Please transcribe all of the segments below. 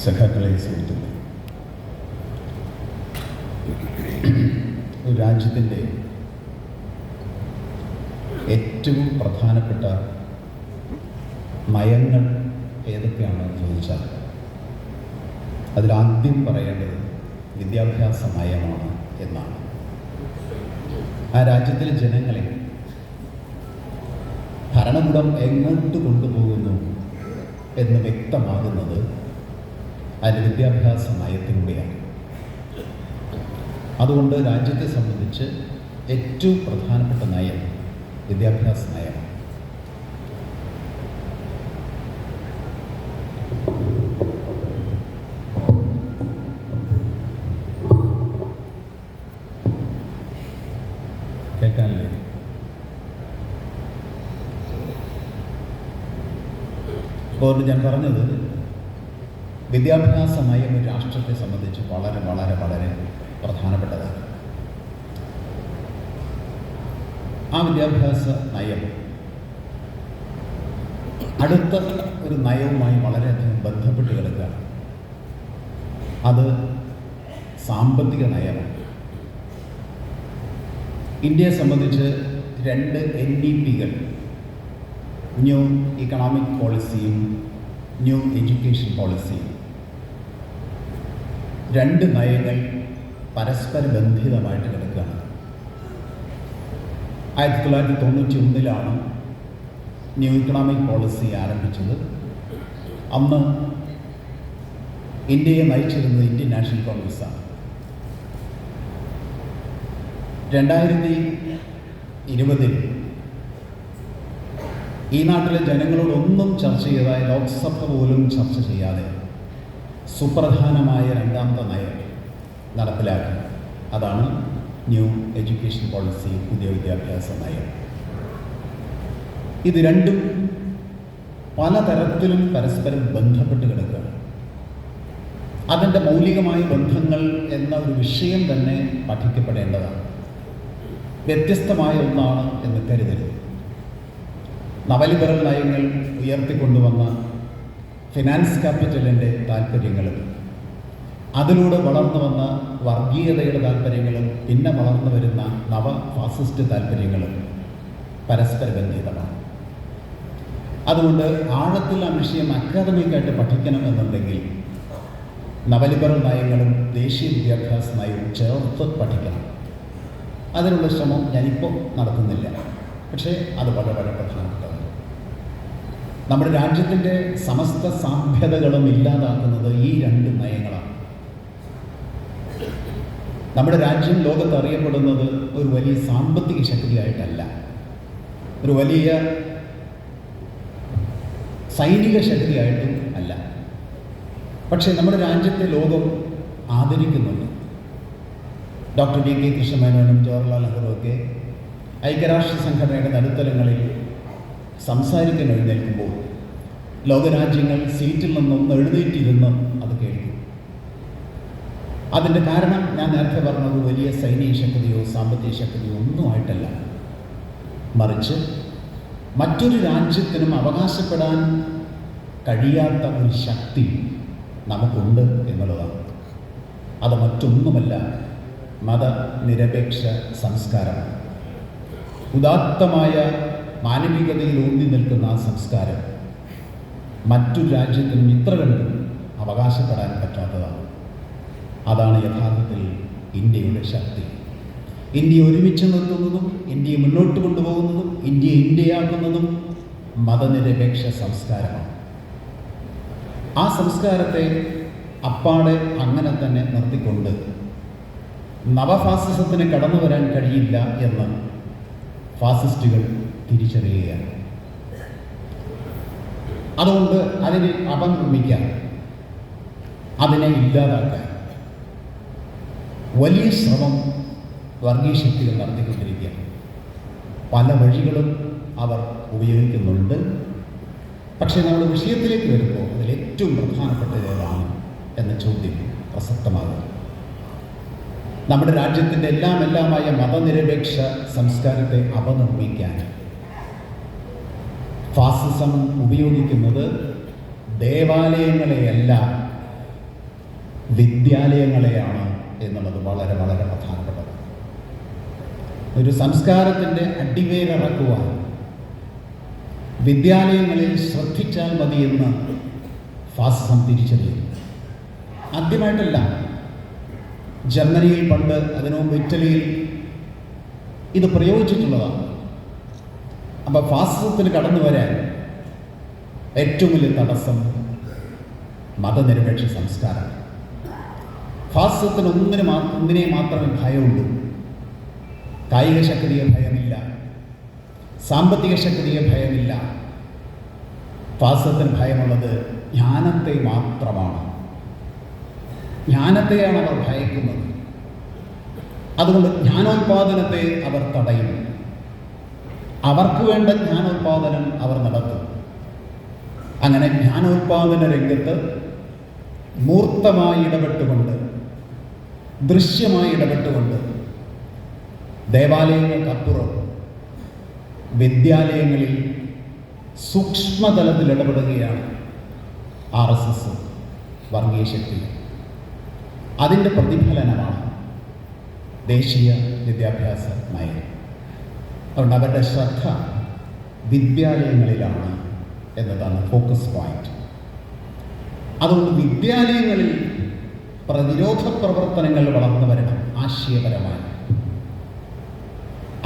സഖാക്കളെ, സുഹൃത്തുക്കളെ, ഒരു രാജ്യത്തിൻ്റെ ഏറ്റവും പ്രധാനപ്പെട്ട നയങ്ങൾ ഏതൊക്കെയാണെന്ന് ചോദിച്ചാൽ അതിലാദ്യം പറയേണ്ടത് വിദ്യാഭ്യാസ നയമാണ് എന്നാണ്. ആ രാജ്യത്തിലെ ജനങ്ങളെ ഭരണകൂടം എങ്ങോട്ട് കൊണ്ടുപോകുന്നു എന്ന് വ്യക്തമാകുന്നത് അതിൻ്റെ വിദ്യാഭ്യാസ നയത്തിലൂടെയാണ്. അതുകൊണ്ട് രാജ്യത്തെ സംബന്ധിച്ച് ഏറ്റവും പ്രധാനപ്പെട്ട നയം വിദ്യാഭ്യാസ നയമാണ്. കേൾക്കാനില്ലേ? അപ്പോൾ ഞാൻ പറഞ്ഞത് വിദ്യാഭ്യാസ നയം ഒരു രാഷ്ട്രത്തെ സംബന്ധിച്ച് വളരെ വളരെ വളരെ പ്രധാനപ്പെട്ടതാണ്. ആ വിദ്യാഭ്യാസ നയം അടുത്ത ഒരു നയവുമായി വളരെയധികം ബന്ധപ്പെട്ട് കിടക്കുകയാണ്. അത് സാമ്പത്തിക നയമാണ്. ഇന്ത്യയെ സംബന്ധിച്ച് രണ്ട് NEPകൾ, ന്യൂ ഇക്കണോമിക് പോളിസിയും ന്യൂ എഡ്യൂക്കേഷൻ പോളിസിയും, രണ്ട് നയങ്ങൾ പരസ്പര ബന്ധിതമായിട്ട് കിടക്കുകയാണ്. 1991 ന്യൂ ഇക്കണോമിക് പോളിസി ആരംഭിച്ചത്. അന്ന് ഇന്ത്യയെ നയിച്ചിരുന്നത് ഇന്ത്യൻ നാഷണൽ കോൺഗ്രസ്സാണ്. 2020 ഈ നാട്ടിലെ ജനങ്ങളോടൊന്നും ചർച്ച ചെയ്തതായി ലോക്സഭ പോലും ചർച്ച ചെയ്യാതെ സുപ്രധാനമായ രണ്ടാമത്തെ നയം നടപ്പിലാക്കി. അതാണ് ന്യൂ എഡ്യൂക്കേഷൻ പോളിസി, പുതിയ വിദ്യാഭ്യാസ നയം. ഇത് രണ്ടും പലതരത്തിലും പരസ്പരം ബന്ധപ്പെട്ട് കിടക്കുകയാണ്. അതിൻ്റെ മൗലികമായ ബന്ധങ്ങൾ എന്ന ഒരു വിഷയം തന്നെ പഠിക്കപ്പെടേണ്ടതാണ്. വ്യത്യസ്തമായ ഒന്നാണ് എന്ന് കരുതരുത്. നവലിബറൽ നയങ്ങൾ ഉയർത്തിക്കൊണ്ടുവന്ന ഫിനാൻസ് ക്യാപിറ്റലിൻ്റെ താല്പര്യങ്ങളും അതിലൂടെ വളർന്നു വന്ന വർഗീയതയുടെ താല്പര്യങ്ങളും പിന്നെ വളർന്നു വരുന്ന നവ ഫാസിസ്റ്റ് താല്പര്യങ്ങളും പരസ്പര ബന്ധിതമാണ്. അതുകൊണ്ട് ആഴത്തിൽ ആ വിഷയം അക്കാദമിക്കായിട്ട് പഠിക്കണമെന്നുണ്ടെങ്കിൽ നവലിബറൽ നയങ്ങളും ദേശീയ വിദ്യാഭ്യാസ നയവും ചേർത്ത് പഠിക്കണം. അതിനുള്ള ശ്രമം ഞാനിപ്പോൾ നടത്തുന്നില്ല, പക്ഷേ അത് വളരെ വളരെ പ്രധാനപ്പെട്ടതാണ്. നമ്മുടെ രാജ്യത്തിൻ്റെ സമസ്ത സാധ്യതകളും ഇല്ലാതാക്കുന്നത് ഈ രണ്ട് നയങ്ങളാണ്. നമ്മുടെ രാജ്യം ലോകത്ത് അറിയപ്പെടുന്നത് ഒരു വലിയ സാമ്പത്തിക ശക്തിയായിട്ടല്ല, ഒരു വലിയ സൈനിക ശക്തിയായിട്ടും അല്ല. പക്ഷേ നമ്മുടെ രാജ്യത്തെ ലോകം ആദരിക്കുന്നുണ്ട്. Doctor D.K. കൃഷ്ണമേനോനും ജവഹർലാൽ നെഹ്റുവൊക്കെ ഐക്യരാഷ്ട്ര സംഘടനയുടെ നടുത്തലങ്ങളിൽ സംസാരിക്കാൻ എഴുന്നേൽക്കുമ്പോൾ ലോകരാജ്യങ്ങൾ സീറ്റിൽ നിന്നൊന്ന് എഴുന്നേറ്റിരുന്ന് അത് കേൾക്കും. അതിൻ്റെ കാരണം ഞാൻ നേരത്തെ പറഞ്ഞത് വലിയ സൈനിക ശക്തിയോ സാമ്പത്തിക ശക്തിയോ ഒന്നുമായിട്ടല്ല, മറിച്ച് മറ്റൊരു രാജ്യത്തിനും അവകാശപ്പെടാൻ കഴിയാത്ത ഒരു ശക്തി നമുക്കുണ്ട് എന്നുള്ളതാണ്. അത് മറ്റൊന്നുമല്ല, മതനിരപേക്ഷ സംസ്കാരമാണ്. ഉദാത്തമായ മാനവികതയിൽ ഊന്നി നിൽക്കുന്ന ആ സംസ്കാരം മറ്റൊരു രാജ്യത്തിനും ഇത്ര കണ്ടും അവകാശപ്പെടാൻ പറ്റാത്തതാണ്. അതാണ് യഥാർത്ഥത്തിൽ ഇന്ത്യയുടെ ശക്തി. ഇന്ത്യയെ ഒരുമിച്ച് നിർത്തുന്നതും ഇന്ത്യയെ മുന്നോട്ട് കൊണ്ടുപോകുന്നതും ഇന്ത്യയെ ഇന്ത്യയാക്കുന്നതും മതനിരപേക്ഷ സംസ്കാരമാണ്. ആ സംസ്കാരത്തെ അപ്പാടെ അങ്ങനെ തന്നെ നിർത്തിക്കൊണ്ട് നവഫാസിസത്തിന് കടന്നു വരാൻ കഴിയില്ല എന്ന് ഫാസിസ്റ്റുകൾ തിരിച്ചറിയുകയാണ്. അതുകൊണ്ട് അതിനെ അപനിർമ്മിക്കാൻ, അതിനെ ഇല്ലാതാക്കാൻ വലിയ ശ്രമം വർഗീയ ശക്തികൾ നടത്തിക്കൊണ്ടിരിക്കുകയാണ്. പല വഴികളും അവർ ഉപയോഗിക്കുന്നുണ്ട്. പക്ഷേ നമ്മുടെ വിഷയത്തിലേക്ക് വരുമ്പോൾ അതിൽ ഏറ്റവും പ്രധാനപ്പെട്ടത് ഏതാണ് എന്ന ചോദ്യം പ്രസക്തമാകും. നമ്മുടെ രാജ്യത്തിൻ്റെ എല്ലാമായ മതനിരപേക്ഷ സംസ്കാരത്തെ അപനിർമ്മിക്കാൻ ഫാസിസം ഉപയോഗിക്കുന്നത് ദേവാലയങ്ങളെയല്ല വിദ്യാലയങ്ങളെയാണ് എന്നുള്ളത് വളരെ വളരെ പ്രധാനപ്പെട്ടത്. ഒരു സംസ്കാരത്തിൻ്റെ അടിവേരിറക്കുവാൻ വിദ്യാലയങ്ങളിൽ ശ്രദ്ധിച്ചാൽ മതിയെന്ന് ഫാസിസം തിരിച്ചറിയുന്നു. ആദ്യമായിട്ടല്ല, ജർമ്മനിയിൽ പണ്ട്, അതിനു മുമ്പ് ഇറ്റലിയിൽ ഇത് പ്രയോഗിച്ചിട്ടുള്ളതാണ്. അപ്പോൾ ഫാസിസത്തിന് കടന്നു വരാൻ ഏറ്റവും വലിയ തടസ്സം മതനിരപേക്ഷ സംസ്കാരം. ഫാസിസത്തിന് ഒന്നിനെ മാത്രമേ ഭയമുള്ളൂ. കായിക ശക്തിയെ ഭയമില്ല, സാമ്പത്തിക ശക്തിയെ ഭയമില്ല. ഫാസിസത്തിന് ഭയമുള്ളത് ജ്ഞാനത്തെ മാത്രമാണ്. ജ്ഞാനത്തെയാണ് അവർ ഭയക്കുന്നത്. അതുകൊണ്ട് ജ്ഞാനോത്പാദനത്തെ അവർ തടയും. അവർക്ക് വേണ്ട ജ്ഞാനോത്പാദനം അവർ നടത്തും. അങ്ങനെ ജ്ഞാനോത്പാദന രംഗത്ത് മൂർത്തമായി ഇടപെട്ടുകൊണ്ട്, ദൃശ്യമായി ഇടപെട്ടുകൊണ്ട്, ദേവാലയങ്ങൾക്കപ്പുറം വിദ്യാലയങ്ങളിൽ സൂക്ഷ്മതലത്തിൽ ഇടപെടുകയാണ് RSS വർഗീയ ശക്തി. അതിൻ്റെ പ്രതിഫലനമാണ് ദേശീയ വിദ്യാഭ്യാസ നയം. അതുകൊണ്ട് അവരുടെ ശ്രദ്ധ വിദ്യാലയങ്ങളിലാണ് എന്നതാണ് ഫോക്കസ് പോയിന്റ്. അതുകൊണ്ട് വിദ്യാലയങ്ങളിൽ പ്രതിരോധ പ്രവർത്തനങ്ങൾ വളർന്നു വരണം, ആശയപരമായി.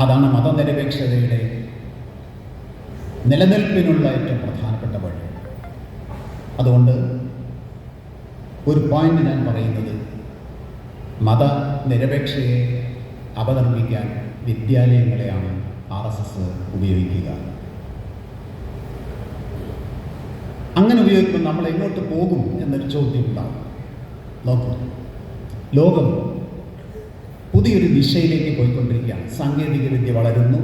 അതാണ് മതനിരപേക്ഷതയുടെ നിലനിൽപ്പിനുള്ള ഏറ്റവും പ്രധാനപ്പെട്ട വഴി. അതുകൊണ്ട് ഒരു പോയിന്റ് ഞാൻ പറയുന്നത്, മതനിരപേക്ഷതയെ അപനർമ്മിക്കാൻ വിദ്യാലയങ്ങളെയാണ് RSS ഉപയോഗിക്കുക. അങ്ങനെ ഉപയോഗിക്കുമ്പോൾ നമ്മൾ എങ്ങോട്ട് പോകും എന്നൊരു ചോദ്യം ഉണ്ടാകും. നോക്കൂ, ലോകം പുതിയൊരു ദിശയിലേക്ക് പോയിക്കൊണ്ടിരിക്കുകയാണ്. സാങ്കേതിക വിദ്യ വളരുന്നു,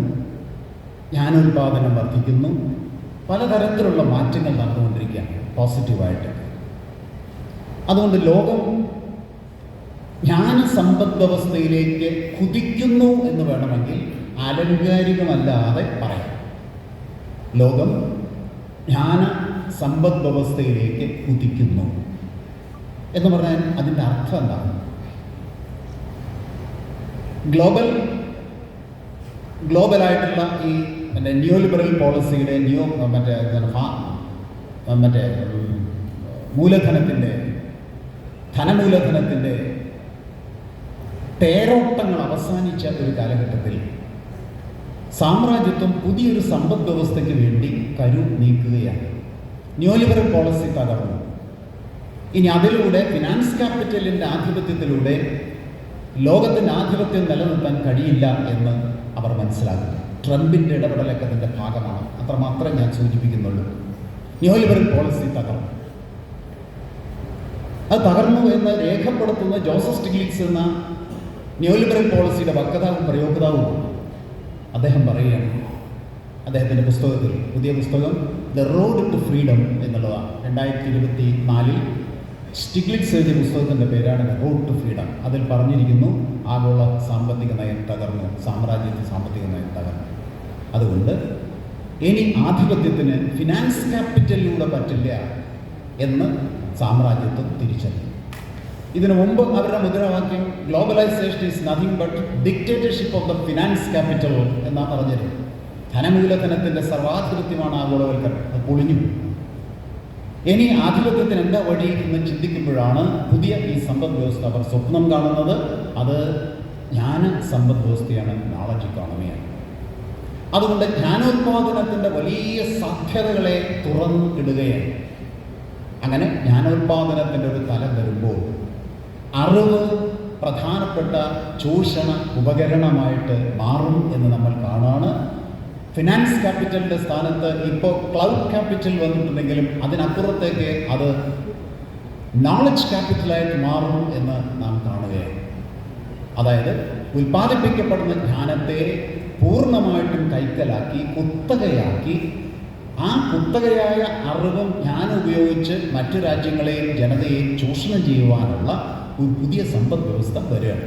ജ്ഞാനോത്പാദനം വർദ്ധിക്കുന്നു, പലതരത്തിലുള്ള മാറ്റങ്ങൾ നടന്നുകൊണ്ടിരിക്കുകയാണ് പോസിറ്റീവായിട്ട്. അതുകൊണ്ട് ലോകം ജ്ഞാന സമ്പദ് വ്യവസ്ഥയിലേക്ക് കുതിക്കുന്നു എന്ന് വേണമെങ്കിൽ ആലങ്കാരികമല്ലാതെ പറയാം. ലോകം ജ്ഞാന സമ്പദ് വ്യവസ്ഥയിലേക്ക് കുതിക്കുന്നു എന്ന് പറഞ്ഞാൽ അതിൻ്റെ അർത്ഥം എന്താണ്? ഗ്ലോബലായിട്ടുള്ള ഈ ന്യൂ ലിബറൽ പോളിസിയുടെ ധനമൂലധനത്തിൻ്റെ തേരോട്ടങ്ങൾ അവസാനിച്ച ഒരു കാലഘട്ടത്തിൽ സാമ്രാജ്യത്വം പുതിയൊരു സമ്പദ് വ്യവസ്ഥയ്ക്ക് വേണ്ടി കരു നീക്കുകയാണ്. ന്യൂ ലിബറൽ പോളിസി തകർന്നു. ഇനി അതിലൂടെ ഫിനാൻസ് ക്യാപിറ്റലിൻ്റെ ആധിപത്യത്തിലൂടെ ലോകത്തിൻ്റെ ആധിപത്യം നിലനിർത്താൻ കഴിയില്ല എന്ന് അവർ മനസ്സിലാക്കുന്നു. ട്രംപിൻ്റെ ഇടപെടലൊക്കെ അതിൻ്റെ ഭാഗമാണ്. അത്രമാത്രം ഞാൻ സൂചിപ്പിക്കുന്നുള്ളൂ. ന്യൂ ലിബറൽ പോളിസി തകർന്നു. അത് തകർന്നു എന്ന് രേഖപ്പെടുത്തുന്ന ജോസഫ് സ്റ്റിഗ്ലിറ്റ്സ് എന്ന ന്യൂ ലിബറൽ പോളിസിയുടെ വക്താവും പ്രയോക്താവും അദ്ദേഹം പറയുകയാണ്. അദ്ദേഹത്തിൻ്റെ പുസ്തകത്തിൽ, പുതിയ പുസ്തകം ദ റോഡ് ടു ഫ്രീഡം എന്നുള്ളതാണ്. 2024 സ്റ്റിഗ്ലിറ്റ്സ് എഴുതിയ പുസ്തകത്തിൻ്റെ പേരാണ് ദ റോഡ് ടു ഫ്രീഡം. അതിൽ പറഞ്ഞിരിക്കുന്നു, ആഗോള സാമ്പത്തിക നയം തകർന്നു, സാമ്രാജ്യത്വ സാമ്പത്തിക നയം തകർന്നു. അതുകൊണ്ട് ഇനി ആധിപത്യത്തിന് ഫിനാൻസ് ക്യാപിറ്റലിലൂടെ പറ്റില്ല എന്ന് സാമ്രാജ്യത്വം തിരിച്ചറിഞ്ഞു. ഇതിനു മുമ്പ് അവരുടെ മുദ്രാവാക്യം globalisation is nothing but dictatorship of the finance capital എന്നാണ് പറഞ്ഞത്. ധനമൂലധനത്തിൻ്റെ സർവാധിപത്യമാണ് ആഗോളവൽക്കരണം. അത് പൊളിഞ്ഞു. ഇനി ആധിപത്യത്തിന് എന്താ വഴി എന്ന് ചിന്തിക്കുമ്പോഴാണ് പുതിയ ഈ സമ്പദ് വ്യവസ്ഥ അവർ സ്വപ്നം കാണുന്നത്. അത് ജ്ഞാന സമ്പദ് വ്യവസ്ഥയാണ്, നോളജ് ഇക്കോണമിയാണ്. അതുകൊണ്ട് ജ്ഞാനോത്പാദനത്തിൻ്റെ വലിയ സാധ്യതകളെ തുറന്നു ഇടുകയാണ്. അങ്ങനെ ജ്ഞാനോത്പാദനത്തിൻ്റെ ഒരു തലം വരുമ്പോൾ അറിവ് പ്രധാനപ്പെട്ട ചൂഷണ ഉപകരണമായിട്ട് മാറും എന്ന് നമ്മൾ കാണുകയാണ്. ഫിനാൻസ് ക്യാപിറ്റലിൻ്റെ സ്ഥാനത്ത് ഇപ്പോൾ ക്ലൗഡ് ക്യാപിറ്റൽ വന്നിട്ടുണ്ടെങ്കിലും അതിനപ്പുറത്തേക്ക് അത് നോളജ് ക്യാപിറ്റലായിട്ട് മാറും എന്ന് നാം കാണുകയാണ്. അതായത് ഉൽപ്പാദിപ്പിക്കപ്പെടുന്ന ജ്ഞാനത്തെ പൂർണ്ണമായിട്ടും കൈക്കലാക്കി കുത്തകയാക്കി, ആ കുത്തകയായ അറിവും ജ്ഞാനം ഉപയോഗിച്ച് മറ്റു രാജ്യങ്ങളെയും ജനതയെയും ചൂഷണം ചെയ്യുവാനുള്ള ഒരു പുതിയ സമ്പദ് വ്യവസ്ഥ വരികയാണ്.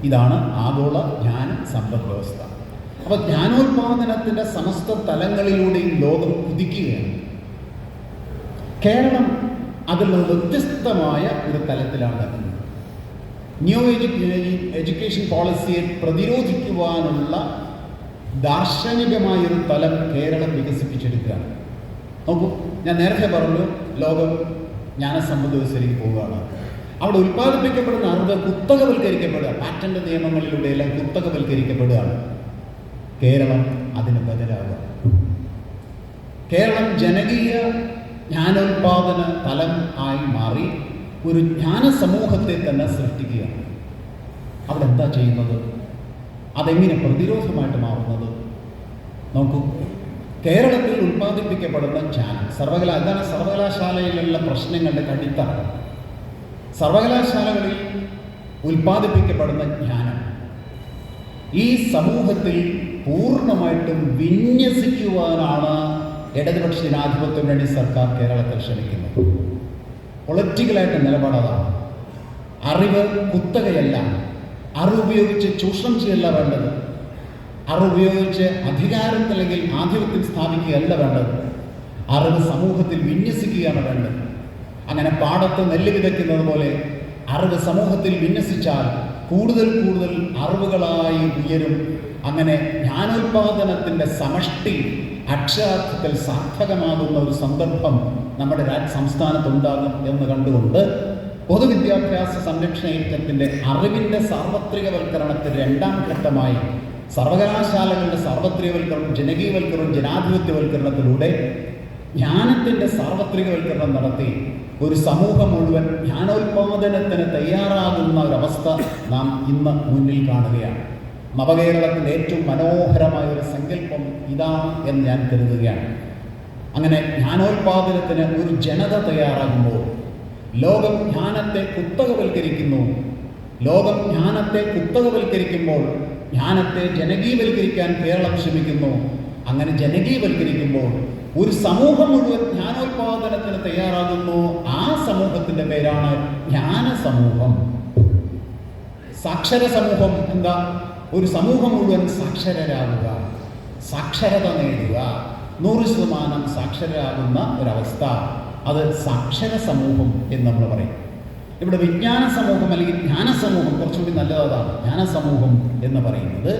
ഇതാണ് ആഗോള ജ്ഞാന സമ്പദ് വ്യവസ്ഥ. അപ്പോൾ ജ്ഞാനോത്പാദനത്തിൻ്റെ സമസ്ത തലങ്ങളിലൂടെയും ലോകം കുതിക്കുകയാണ്. കേരളം അതിൽ നിന്ന് വ്യത്യസ്തമായ ഒരു തലത്തിലാണ് എത്തുന്നത്. ന്യൂ എഡ്യൂക്കേഷൻ പോളിസിയെ പ്രതിരോധിക്കുവാനുള്ള ദാർശനികമായൊരു തലം കേരളം വികസിപ്പിച്ചെടുക്കുകയാണ്. നോക്കൂ, ഞാൻ നേരത്തെ പറഞ്ഞു ലോകം ജ്ഞാനസമ്പദ് വ്യവസ്ഥയിലേക്ക് പോവുകയാണ്. അവിടെ ഉൽപ്പാദിപ്പിക്കപ്പെടുന്ന അറിവ് കുത്തകവൽക്കരിക്കപ്പെടുക, പാറ്റന്റ് നിയമങ്ങളിലൂടെയെല്ലാം കുത്തകവൽക്കരിക്കപ്പെടുകയാണ്. കേരളം അതിന് ബദലാവുക. കേരളം ജനകീയ ജ്ഞാനോൽപാദന തലം ആയി മാറി ഒരു ജ്ഞാന സമൂഹത്തെ തന്നെ സൃഷ്ടിക്കുകയാണ്. അവിടെ എന്താ ചെയ്യുന്നത്? അതെങ്ങനെ പ്രതിരോധമായിട്ട് മാറുന്നത്? നോക്കൂ, കേരളത്തിൽ ഉൽപ്പാദിപ്പിക്കപ്പെടുന്ന ജ്ഞാനം അതാണ് സർവകലാശാലയിലുള്ള പ്രശ്നങ്ങളുടെ കടിത്തറ. സർവകലാശാലകളിൽ ഉൽപ്പാദിപ്പിക്കപ്പെടുന്ന ജ്ഞാനം ഈ സമൂഹത്തിൽ പൂർണ്ണമായിട്ടും വിന്യസിക്കുവാനാണ് ഇടതുപക്ഷ ജനാധിപത്യ മുന്നണി സർക്കാർ കേരളത്തിൽ ശ്രമിക്കുന്നത്. പൊളിറ്റിക്കലായിട്ട് നിലപാടതാണ്. അറിവ് കുത്തകയല്ല, അറിവ് ഉപയോഗിച്ച് ചൂഷണം ചെയ്യല്ല വേണ്ടത്, അറിവ് ഉപയോഗിച്ച് അധികാരത്തിൽ അല്ലെങ്കിൽ ആധിപത്യം സ്ഥാപിക്കുകയല്ല വേണ്ടത്, അറിവ് സമൂഹത്തിൽ വിന്യസിക്കുകയാണ് വേണ്ടത്. അങ്ങനെ പാടത്ത് നെല്ല് വിതയ്ക്കുന്നത് പോലെ അറിവ് സമൂഹത്തിൽ വിന്യസിച്ചാൽ കൂടുതൽ കൂടുതൽ അറിവുകളായി ഉയരും. അങ്ങനെ ജ്ഞാനോൽപാദനത്തിൻ്റെ സമഷ്ടി അക്ഷരാർത്ഥത്തിൽ സാർത്ഥകമാകുന്ന ഒരു സന്ദർഭം നമ്മുടെ സംസ്ഥാനത്തുണ്ടാകും എന്ന് കണ്ടുകൊണ്ട് പൊതുവിദ്യാഭ്യാസ സംരക്ഷണ യജ്ഞത്തിൻ്റെ അറിവിൻ്റെ സാർവത്രികവൽക്കരണത്തിൽ രണ്ടാം ഘട്ടമായി സർവകലാശാലകളുടെ സാർവത്രികവൽക്കരണം, ജനകീയവൽക്കരണം, ജനാധിപത്യവൽക്കരണത്തിലൂടെ ജ്ഞാനത്തിൻ്റെ സാർവത്രികവൽക്കരണം നടത്തി ഒരു സമൂഹം മുഴുവൻ ജ്ഞാനോൽപാദനത്തിന് തയ്യാറാകുന്ന ഒരവസ്ഥ നാം ഇന്ന് മുന്നിൽ കാണുകയാണ്. നവകേരളത്തിൻ്റെ ഏറ്റവും മനോഹരമായ ഒരു സങ്കല്പം ഇതാണ് എന്ന് ഞാൻ കരുതുകയാണ്. അങ്ങനെ ജ്ഞാനോൽപാദനത്തിന് ഒരു ജനത തയ്യാറാകുമ്പോൾ ലോകം ജ്ഞാനത്തെ കുത്തകവൽക്കരിക്കുന്നു. ലോകം ജ്ഞാനത്തെ കുത്തകവൽക്കരിക്കുമ്പോൾ ജ്ഞാനത്തെ ജനകീയവൽക്കരിക്കാൻ കേരളം ശ്രമിക്കുന്നു. അങ്ങനെ ജനകീയവൽക്കരിക്കുമ്പോൾ ഒരു സമൂഹം മുഴുവൻ ജ്ഞാനോൽപാദനത്തിന് തയ്യാറാകുന്നു. ആ സമൂഹത്തിൻ്റെ പേരാണ് ജ്ഞാന സമൂഹം. സാക്ഷര സമൂഹം എന്താ? ഒരു സമൂഹം മുഴുവൻ സാക്ഷരരാകുക, സാക്ഷരത നേടുക, 100% സാക്ഷരരാകുന്ന ഒരവസ്ഥ, അത് സാക്ഷര സമൂഹം എന്ന് നമ്മൾ പറയും. ഇവിടെ വിജ്ഞാന സമൂഹം അല്ലെങ്കിൽ ജ്ഞാന സമൂഹം കുറച്ചുകൂടി നല്ലതാണ്. ജ്ഞാന സമൂഹം എന്ന് പറയുന്നത്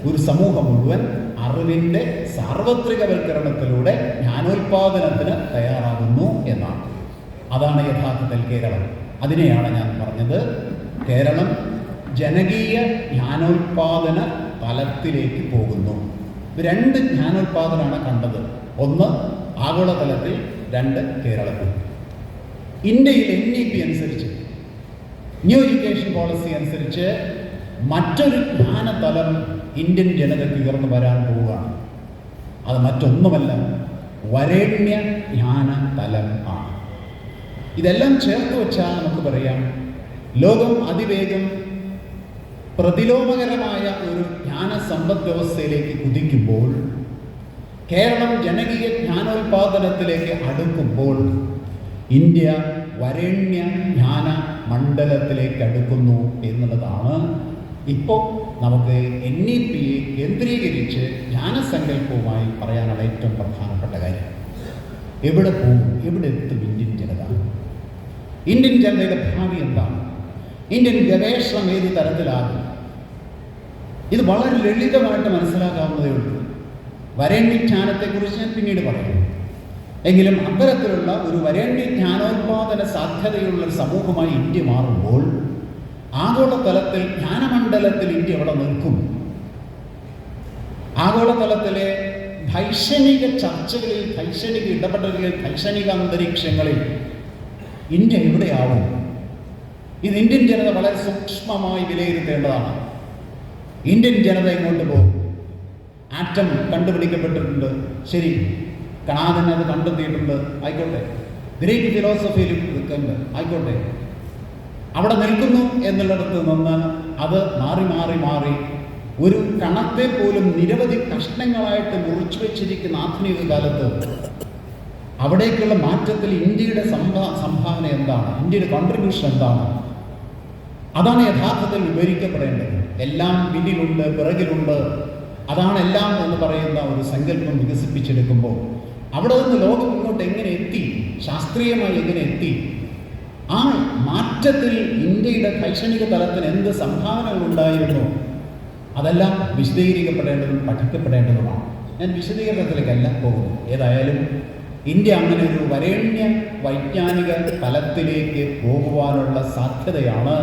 ഒരു സമൂഹം മുഴുവൻ അറിവിൻ്റെ സാർവത്രികവൽക്കരണത്തിലൂടെ ജ്ഞാനോൽപാദനത്തിന് തയ്യാറാകുന്നു എന്നാണ്. അതാണ് യഥാർത്ഥത്തിൽ കേരളം. അതിനെയാണ് ഞാൻ പറഞ്ഞത്, കേരളം ജനകീയ ജ്ഞാനോൽപാദന തലത്തിലേക്ക് പോകുന്നു. രണ്ട് ജ്ഞാനോൽപാദനമാണ് കണ്ടത്. ഒന്ന് ആഗോളതലത്തിൽ, രണ്ട് കേരളത്തിൽ. ഇന്ത്യയിൽ NEP അനുസരിച്ച്, ന്യൂ എഡ്യൂക്കേഷൻ പോളിസി അനുസരിച്ച് മറ്റൊരു ജ്ഞാനതലം ഇന്ത്യൻ ജനതയ്ക്ക് ഉയർന്നു വരാൻ പോവുകയാണ്. അത് മറ്റൊന്നുമല്ല, വരേണ്യ ജ്ഞാന തലം ആണ്. ഇതെല്ലാം ചേർത്ത് വെച്ചാൽ നമുക്ക് പറയാം, ലോകം അതിവേഗം പ്രതിലോമകരമായ ഒരു ജ്ഞാന സമ്പദ് വ്യവസ്ഥയിലേക്ക് കുതിക്കുമ്പോൾ, കേരളം ജനകീയ ജ്ഞാനോൽപാദനത്തിലേക്ക് അടുക്കുമ്പോൾ, ഇന്ത്യ വരേണ്യ ജ്ഞാന മണ്ഡലത്തിലേക്ക് അടുക്കുന്നു എന്നുള്ളതാണ് ഇപ്പോൾ നമുക്ക് NEPയെ കേന്ദ്രീകരിച്ച് ജ്ഞാനസങ്കല്പവുമായി പറയാനുള്ള ഏറ്റവും പ്രധാനപ്പെട്ട കാര്യം. എവിടെ പോകും, എവിടെ എത്തും ഇന്ത്യൻ ജനത? ഇന്ത്യൻ ജനതയുടെ ഭാവി എന്താണ്? ഇന്ത്യൻ ഗവേഷണം ഏത് തരത്തിലാകും? ഇത് വളരെ ലളിതമായിട്ട് മനസ്സിലാക്കാവുന്നതേ ഉള്ളൂ. വരേണ്യ ജ്ഞാനത്തെക്കുറിച്ച് ഞാൻ പിന്നീട് പറയും. എങ്കിലും അത്തരത്തിലുള്ള ഒരു വരേണ്യ ജ്ഞാനോൽപാദന സാധ്യതയുള്ള ഒരു സമൂഹമായി ഇന്ത്യ മാറുമ്പോൾ, ആഗോളതലത്തിൽ ജ്ഞാനമണ്ഡലത്തിൽ ഇന്ത്യ എവിടെ നിൽക്കും? ആഗോളതലത്തിലെ ധൈഷണിക ചർച്ചകളിൽ, ധൈഷണിക ഇടപെടലുകളിൽ, ധൈഷണിക അന്തരീക്ഷങ്ങളിൽ ഇന്ത്യ എവിടെയാവും? ഇത് ഇന്ത്യൻ ജനത വളരെ സൂക്ഷ്മമായി വിലയിരുത്തേണ്ടതാണ്. ഇന്ത്യൻ ജനത എങ്ങോട്ട് പോകും? ആറ്റം കണ്ടുപിടിക്കപ്പെട്ടിട്ടുണ്ട്, ശരി, കണാദൻ അത് കണ്ടെത്തിയിട്ടുണ്ട്, ആയിക്കോട്ടെ. ഗ്രീക്ക് ഫിലോസഫിയിൽ നിൽക്കുന്നുണ്ട്, ആയിക്കോട്ടെ. അവിടെ നിൽക്കുന്നു എന്നുള്ളിടത്ത് നിന്ന് അത് മാറി മാറി മാറി ഒരു കണത്തെ പോലും നിരവധി കഷ്ണങ്ങളായിട്ട് മുറിച്ചു വെച്ചിരിക്കുന്ന ആധുനിക കാലത്ത് അവിടേക്കുള്ള മാറ്റത്തിൽ ഇന്ത്യയുടെ സംഭാവന എന്താണ്? ഇന്ത്യയുടെ കോൺട്രിബ്യൂഷൻ എന്താണ്? അതാണ് യഥാർത്ഥത്തിൽ വിവരിക്കപ്പെടേണ്ടത്. എല്ലാം പിന്നിലുണ്ട്, പിറകിലുണ്ട്, അതാണ് എല്ലാം എന്ന് പറയുന്ന ഒരു സങ്കല്പം വികസിപ്പിച്ചെടുക്കുമ്പോൾ അവിടെ നിന്ന് ലോകം ഇങ്ങോട്ട് എങ്ങനെ എത്തി, ശാസ്ത്രീയമായി എങ്ങനെ എത്തി, ആ മാറ്റത്തിൽ ഇന്ത്യയുടെ ശൈക്ഷണിക തലത്തിന് എന്ത് സംഭാവനകൾ ഉണ്ടായിരുന്നു, അതെല്ലാം വിശദീകരിക്കപ്പെടേണ്ടതും പഠിക്കപ്പെടേണ്ടതുമാണ്. ഞാൻ വിശദീകരണത്തിലേക്കല്ല പോകുന്നു. ഏതായാലും ഇന്ത്യ അങ്ങനെ ഒരു വരേണ്യ വൈജ്ഞാനിക തലത്തിലേക്ക് പോകുവാനുള്ള സാധ്യതയാണ്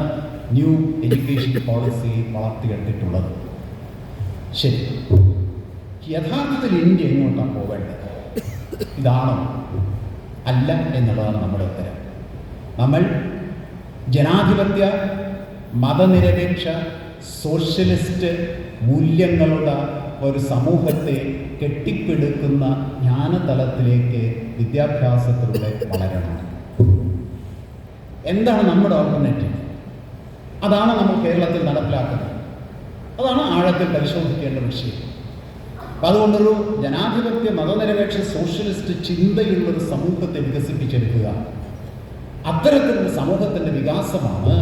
ന്യൂ എഡ്യൂക്കേഷൻ പോളിസി വളർത്തിയെടുത്തിട്ടുള്ളത്. ശരി, യഥാർത്ഥത്തിൽ ഇന്ത്യ എങ്ങോട്ടാണ് പോവേണ്ടത്? ഇതാണോ അല്ല എന്നുള്ളതാണ് നമ്മുടെ ഉത്തരം. നമ്മൾ ജനാധിപത്യ, മതനിരപേക്ഷ, സോഷ്യലിസ്റ്റ് മൂല്യങ്ങളുടെ ഒരു സമൂഹത്തെ കെട്ടിപ്പടുക്കുന്ന ജ്ഞാനതലത്തിലേക്ക് വിദ്യാഭ്യാസത്തിലൂടെ വളരണം. എന്താണ് നമ്മുടെ ഓൾട്ടർനേറ്റീവ്? അതാണ് നമ്മൾ കേരളത്തിൽ നടപ്പിലാക്കുന്നത്. അതാണ് ആഴത്തിൽ പരിശോധിക്കേണ്ട വിഷയം. അപ്പം അതുകൊണ്ടൊരു ജനാധിപത്യ, മതനിരപേക്ഷ, സോഷ്യലിസ്റ്റ് ചിന്തയുള്ളൊരു സമൂഹത്തെ വികസിപ്പിച്ചെടുക്കുക, അത്തരത്തിലുള്ള സമൂഹത്തിൻ്റെ വികാസമാണ്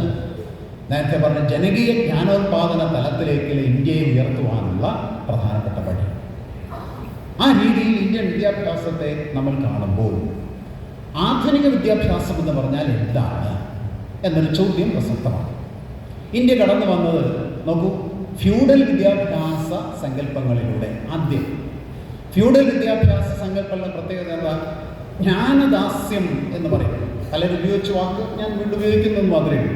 നേരത്തെ പറഞ്ഞ ജനകീയ ജ്ഞാനോത്പാദന തലത്തിലേക്ക് ഇന്ത്യയെ ഉയർത്തുവാനുള്ള പ്രധാനപ്പെട്ട വഴി. ആ രീതിയിൽ ഇന്ത്യൻ വിദ്യാഭ്യാസത്തെ നമ്മൾ കാണുമ്പോൾ ആധുനിക വിദ്യാഭ്യാസം എന്ന് പറഞ്ഞാൽ എന്താണ് എന്നൊരു ചോദ്യം പ്രസക്തമാണ്. ഇന്ത്യ കടന്നു വന്നത് നോക്കൂ, ഫ്യൂഡൽ വിദ്യാഭ്യാസ സങ്കല്പങ്ങളിലൂടെ. ആദ്യം ഫ്യൂഡൽ വിദ്യാഭ്യാസ സങ്കല്പങ്ങളുടെ പ്രത്യേകത എന്താ? ജ്ഞാനദാസ്യം എന്ന് പറയും. പലരും ഉപയോഗിച്ച വാക്ക് ഞാൻ വീണ്ടും ഉപയോഗിക്കുന്നത് മാത്രമേ ഉള്ളൂ.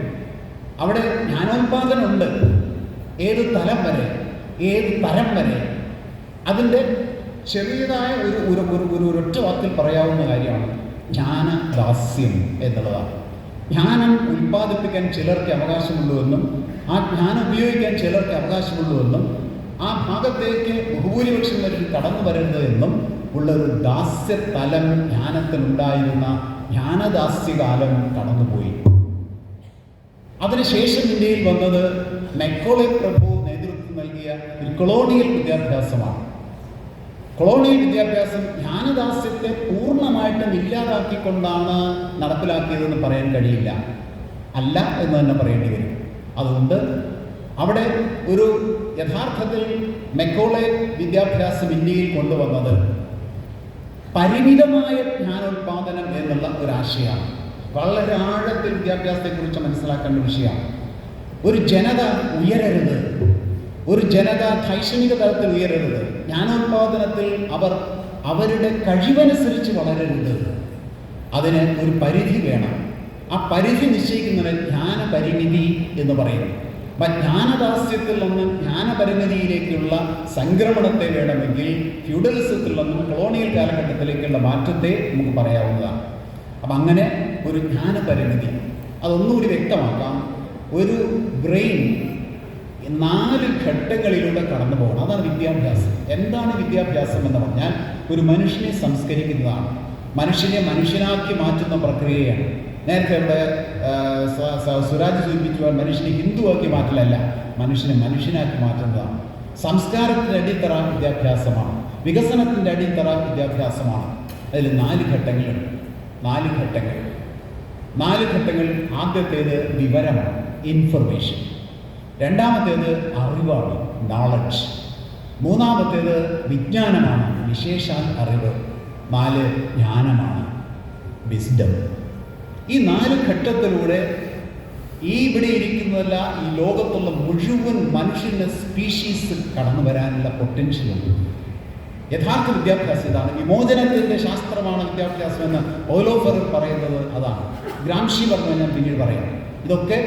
അവിടെ ജ്ഞാനോത്പാദനമുണ്ട്. ഏത് തലം വരെ, ഏത് തരം വരെ, അതിൻ്റെ ചെറിയതായ ഒരു ഒരൊറ്റ വാക്കിൽ പറയാവുന്ന കാര്യമാണ് ജ്ഞാനദാസ്യം എന്നുള്ളതാണ്. ജ്ഞാനം ഉൽപ്പാദിപ്പിക്കാൻ ചിലർക്ക് അവകാശമുള്ളൂവെന്നും ആ ജ്ഞാനം ഉപയോഗിക്കാൻ ചിലർക്ക് അവകാശമുള്ളൂവെന്നും ആ ഭാഗത്തേക്ക് ബഹുഭൂരിപക്ഷം വരും കടന്നു വരരുത് എന്നും ഉള്ളൊരു ദാസ്യതലം ജ്ഞാനത്തിനുണ്ടായിരുന്ന ജ്ഞാനദാസ്യകാലം കടന്നുപോയി. അതിനുശേഷം ഇന്ത്യയിൽ വന്നത് മെക്കോളെ പ്രഭു നേതൃത്വം നൽകിയ ഒരു കൊളോണിയൽ വിദ്യാഭ്യാസമാണ്. കൊളോണിയൽ വിദ്യാഭ്യാസം ജ്ഞാനദാസ്യത്തെ പൂർണ്ണമായിട്ടും ഇല്ലാതാക്കിക്കൊണ്ടാണ് നടപ്പിലാക്കിയതെന്ന് പറയാൻ കഴിയില്ല. അല്ല എന്ന് തന്നെ പറയേണ്ടി വരും. അതുകൊണ്ട് അവിടെ ഒരു യഥാർത്ഥത്തിൽ മെക്കോളെ വിദ്യാഭ്യാസം ഇന്ത്യയിൽ കൊണ്ടുവന്നത് പരിമിതമായ ജ്ഞാനോത്പാദനം എന്നുള്ള ഒരാശയമാണ്. വളരെ ആഴത്തിൽ വിദ്യാഭ്യാസത്തെക്കുറിച്ച് മനസ്സിലാക്കേണ്ട വിഷയമാണ്. ഒരു ജനത ഉയരരുത്, ഒരു ജനത ശൈക്ഷണിക തലത്തിൽ ഉയരരുത്, ജ്ഞാനോത്പാദനത്തിൽ അവർ അവരുടെ കഴിവനുസരിച്ച് വളരരുത്. അതിന് ഒരു പരിധി വേണം. ആ പരിധി നിശ്ചയിക്കുന്നതിന് ജ്ഞാനപരിമിതി എന്ന് പറയുന്നു. അപ്പം ജ്ഞാനദാസ്യത്തിൽ നിന്നും ജ്ഞാനപരിമിതിയിലേക്കുള്ള സംക്രമണത്തെ വേണമെങ്കിൽ ഫ്യൂഡലിസത്തിൽ നിന്നും കൊളോണിയൽ കാലഘട്ടത്തിലേക്കുള്ള മാറ്റത്തെ നമുക്ക് പറയാവുന്നതാണ്. അപ്പം അങ്ങനെ ഒരു ജ്ഞാനപരിമിതി, അതൊന്നുകൂടി വ്യക്തമാക്കാം. ഒരു ബ്രെയിൻ 4 ഘട്ടങ്ങളിലൂടെ കടന്നു പോകണം. അതാണ് വിദ്യാഭ്യാസം. എന്താണ് വിദ്യാഭ്യാസം എന്ന് പറഞ്ഞാൽ ഒരു മനുഷ്യനെ സംസ്കരിക്കുന്നതാണ്, മനുഷ്യനെ മനുഷ്യനാക്കി മാറ്റുന്ന പ്രക്രിയയാണ്. നേരത്തെ ഇവിടെ സുരാജ് സൂചിപ്പിച്ചു, മനുഷ്യനെ ഹിന്ദുവാക്കി മാറ്റലല്ല, മനുഷ്യനെ മനുഷ്യനാക്കി മാറ്റുന്നതാണ്. സംസ്കാരത്തിൻ്റെ അടിത്തറ വിദ്യാഭ്യാസമാണ്, വികസനത്തിൻ്റെ അടിത്തറ വിദ്യാഭ്യാസമാണ്. അതിൽ 4 ഘട്ടങ്ങളുണ്ട്. 4 ഘട്ടങ്ങൾ. ആദ്യത്തേത് വിവരമാണ്, ഇൻഫർമേഷൻ. രണ്ടാമത്തേത് അറിവാണ്, നോളജ്. മൂന്നാമത്തേത് വിജ്ഞാനമാണ്, വിശേഷാൽ അറിവ്. 4 ജ്ഞാനമാണ്, വിസ്ഡം. ഈ 4 ഘട്ടത്തിലൂടെ ഇവിടെ ഇരിക്കുന്നതല്ല, ഈ ലോകത്തുള്ള മുഴുവൻ മനുഷ്യൻ്റെ സ്പീഷീസ് കടന്നു വരാനുള്ള പൊട്ടൻഷ്യലുണ്ട്. യഥാർത്ഥ വിദ്യാഭ്യാസം ഇതാണ്. വിമോചനത്തിൻ്റെ ശാസ്ത്രമാണ് വിദ്യാഭ്യാസം എന്ന് ഓലോഫർ പറയുന്നത് അതാണ്. ഗ്രാംഷി പറഞ്ഞു ഞാൻ പിന്നീട് പറയാം. ഇതൊക്കെ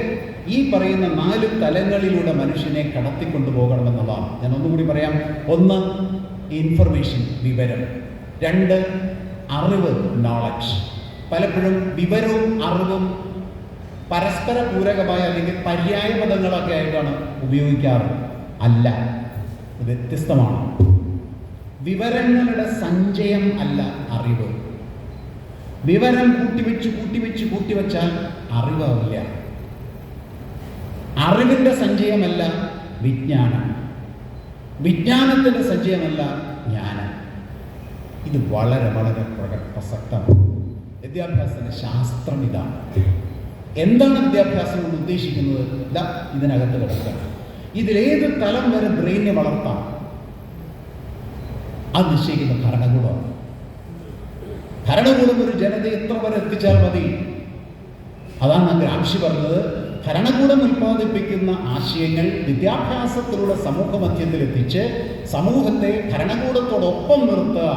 ഈ പറയുന്ന 4 തലങ്ങളിലൂടെ മനുഷ്യനെ കടത്തിക്കൊണ്ടുപോകണമെന്നുള്ളതാണ്. ഞാൻ ഒന്നുകൂടി പറയാം. 1 ഇൻഫർമേഷൻ, വിവരം. 2 അറിവ്, നോളജ്. പലപ്പോഴും വിവരവും അറിവും പരസ്പര പൂരകമായ അല്ലെങ്കിൽ പര്യായ പദങ്ങളൊക്കെ ആയിട്ടാണ് ഉപയോഗിക്കാറ്. അല്ല, വ്യത്യസ്തമാണ്. വിവരങ്ങളുടെ സഞ്ചയം അല്ല അറിവ്. വിവരം കൂട്ടിവെച്ചാൽ അറിവാവില്ല. അറിവിൻ്റെ സഞ്ചയമല്ല വിജ്ഞാനം, വിജ്ഞാനത്തിൻ്റെ സഞ്ചയമല്ല ജ്ഞാനം. ഇത് വളരെ വളരെ പ്രസക്തമാണ്. വിദ്യാഭ്യാസത്തിൻ്റെ ശാസ്ത്രം ഇതാണ്. എന്താണ് വിദ്യാഭ്യാസം കൊണ്ട് ഉദ്ദേശിക്കുന്നത്? ഇതിനകത്ത് കിടക്കുക. ഇതിലേത് തലം വരെ ബ്രെയിനെ വളർത്താം അത് നിശ്ചയിക്കുന്ന ഭരണകൂടമാണ്. ഭരണകൂടം ഒരു ജനതയെ എത്ര വരെ എത്തിച്ചാൽ മതി? അതാണ് ഗ്രാംഷി പറഞ്ഞത്, ഭരണകൂടം ഉൽപ്പാദിപ്പിക്കുന്ന ആശയങ്ങൾ വിദ്യാഭ്യാസത്തിലൂടെ സമൂഹ മധ്യത്തിലെത്തിച്ച് സമൂഹത്തെ ഭരണകൂടത്തോടൊപ്പം നിർത്തുക.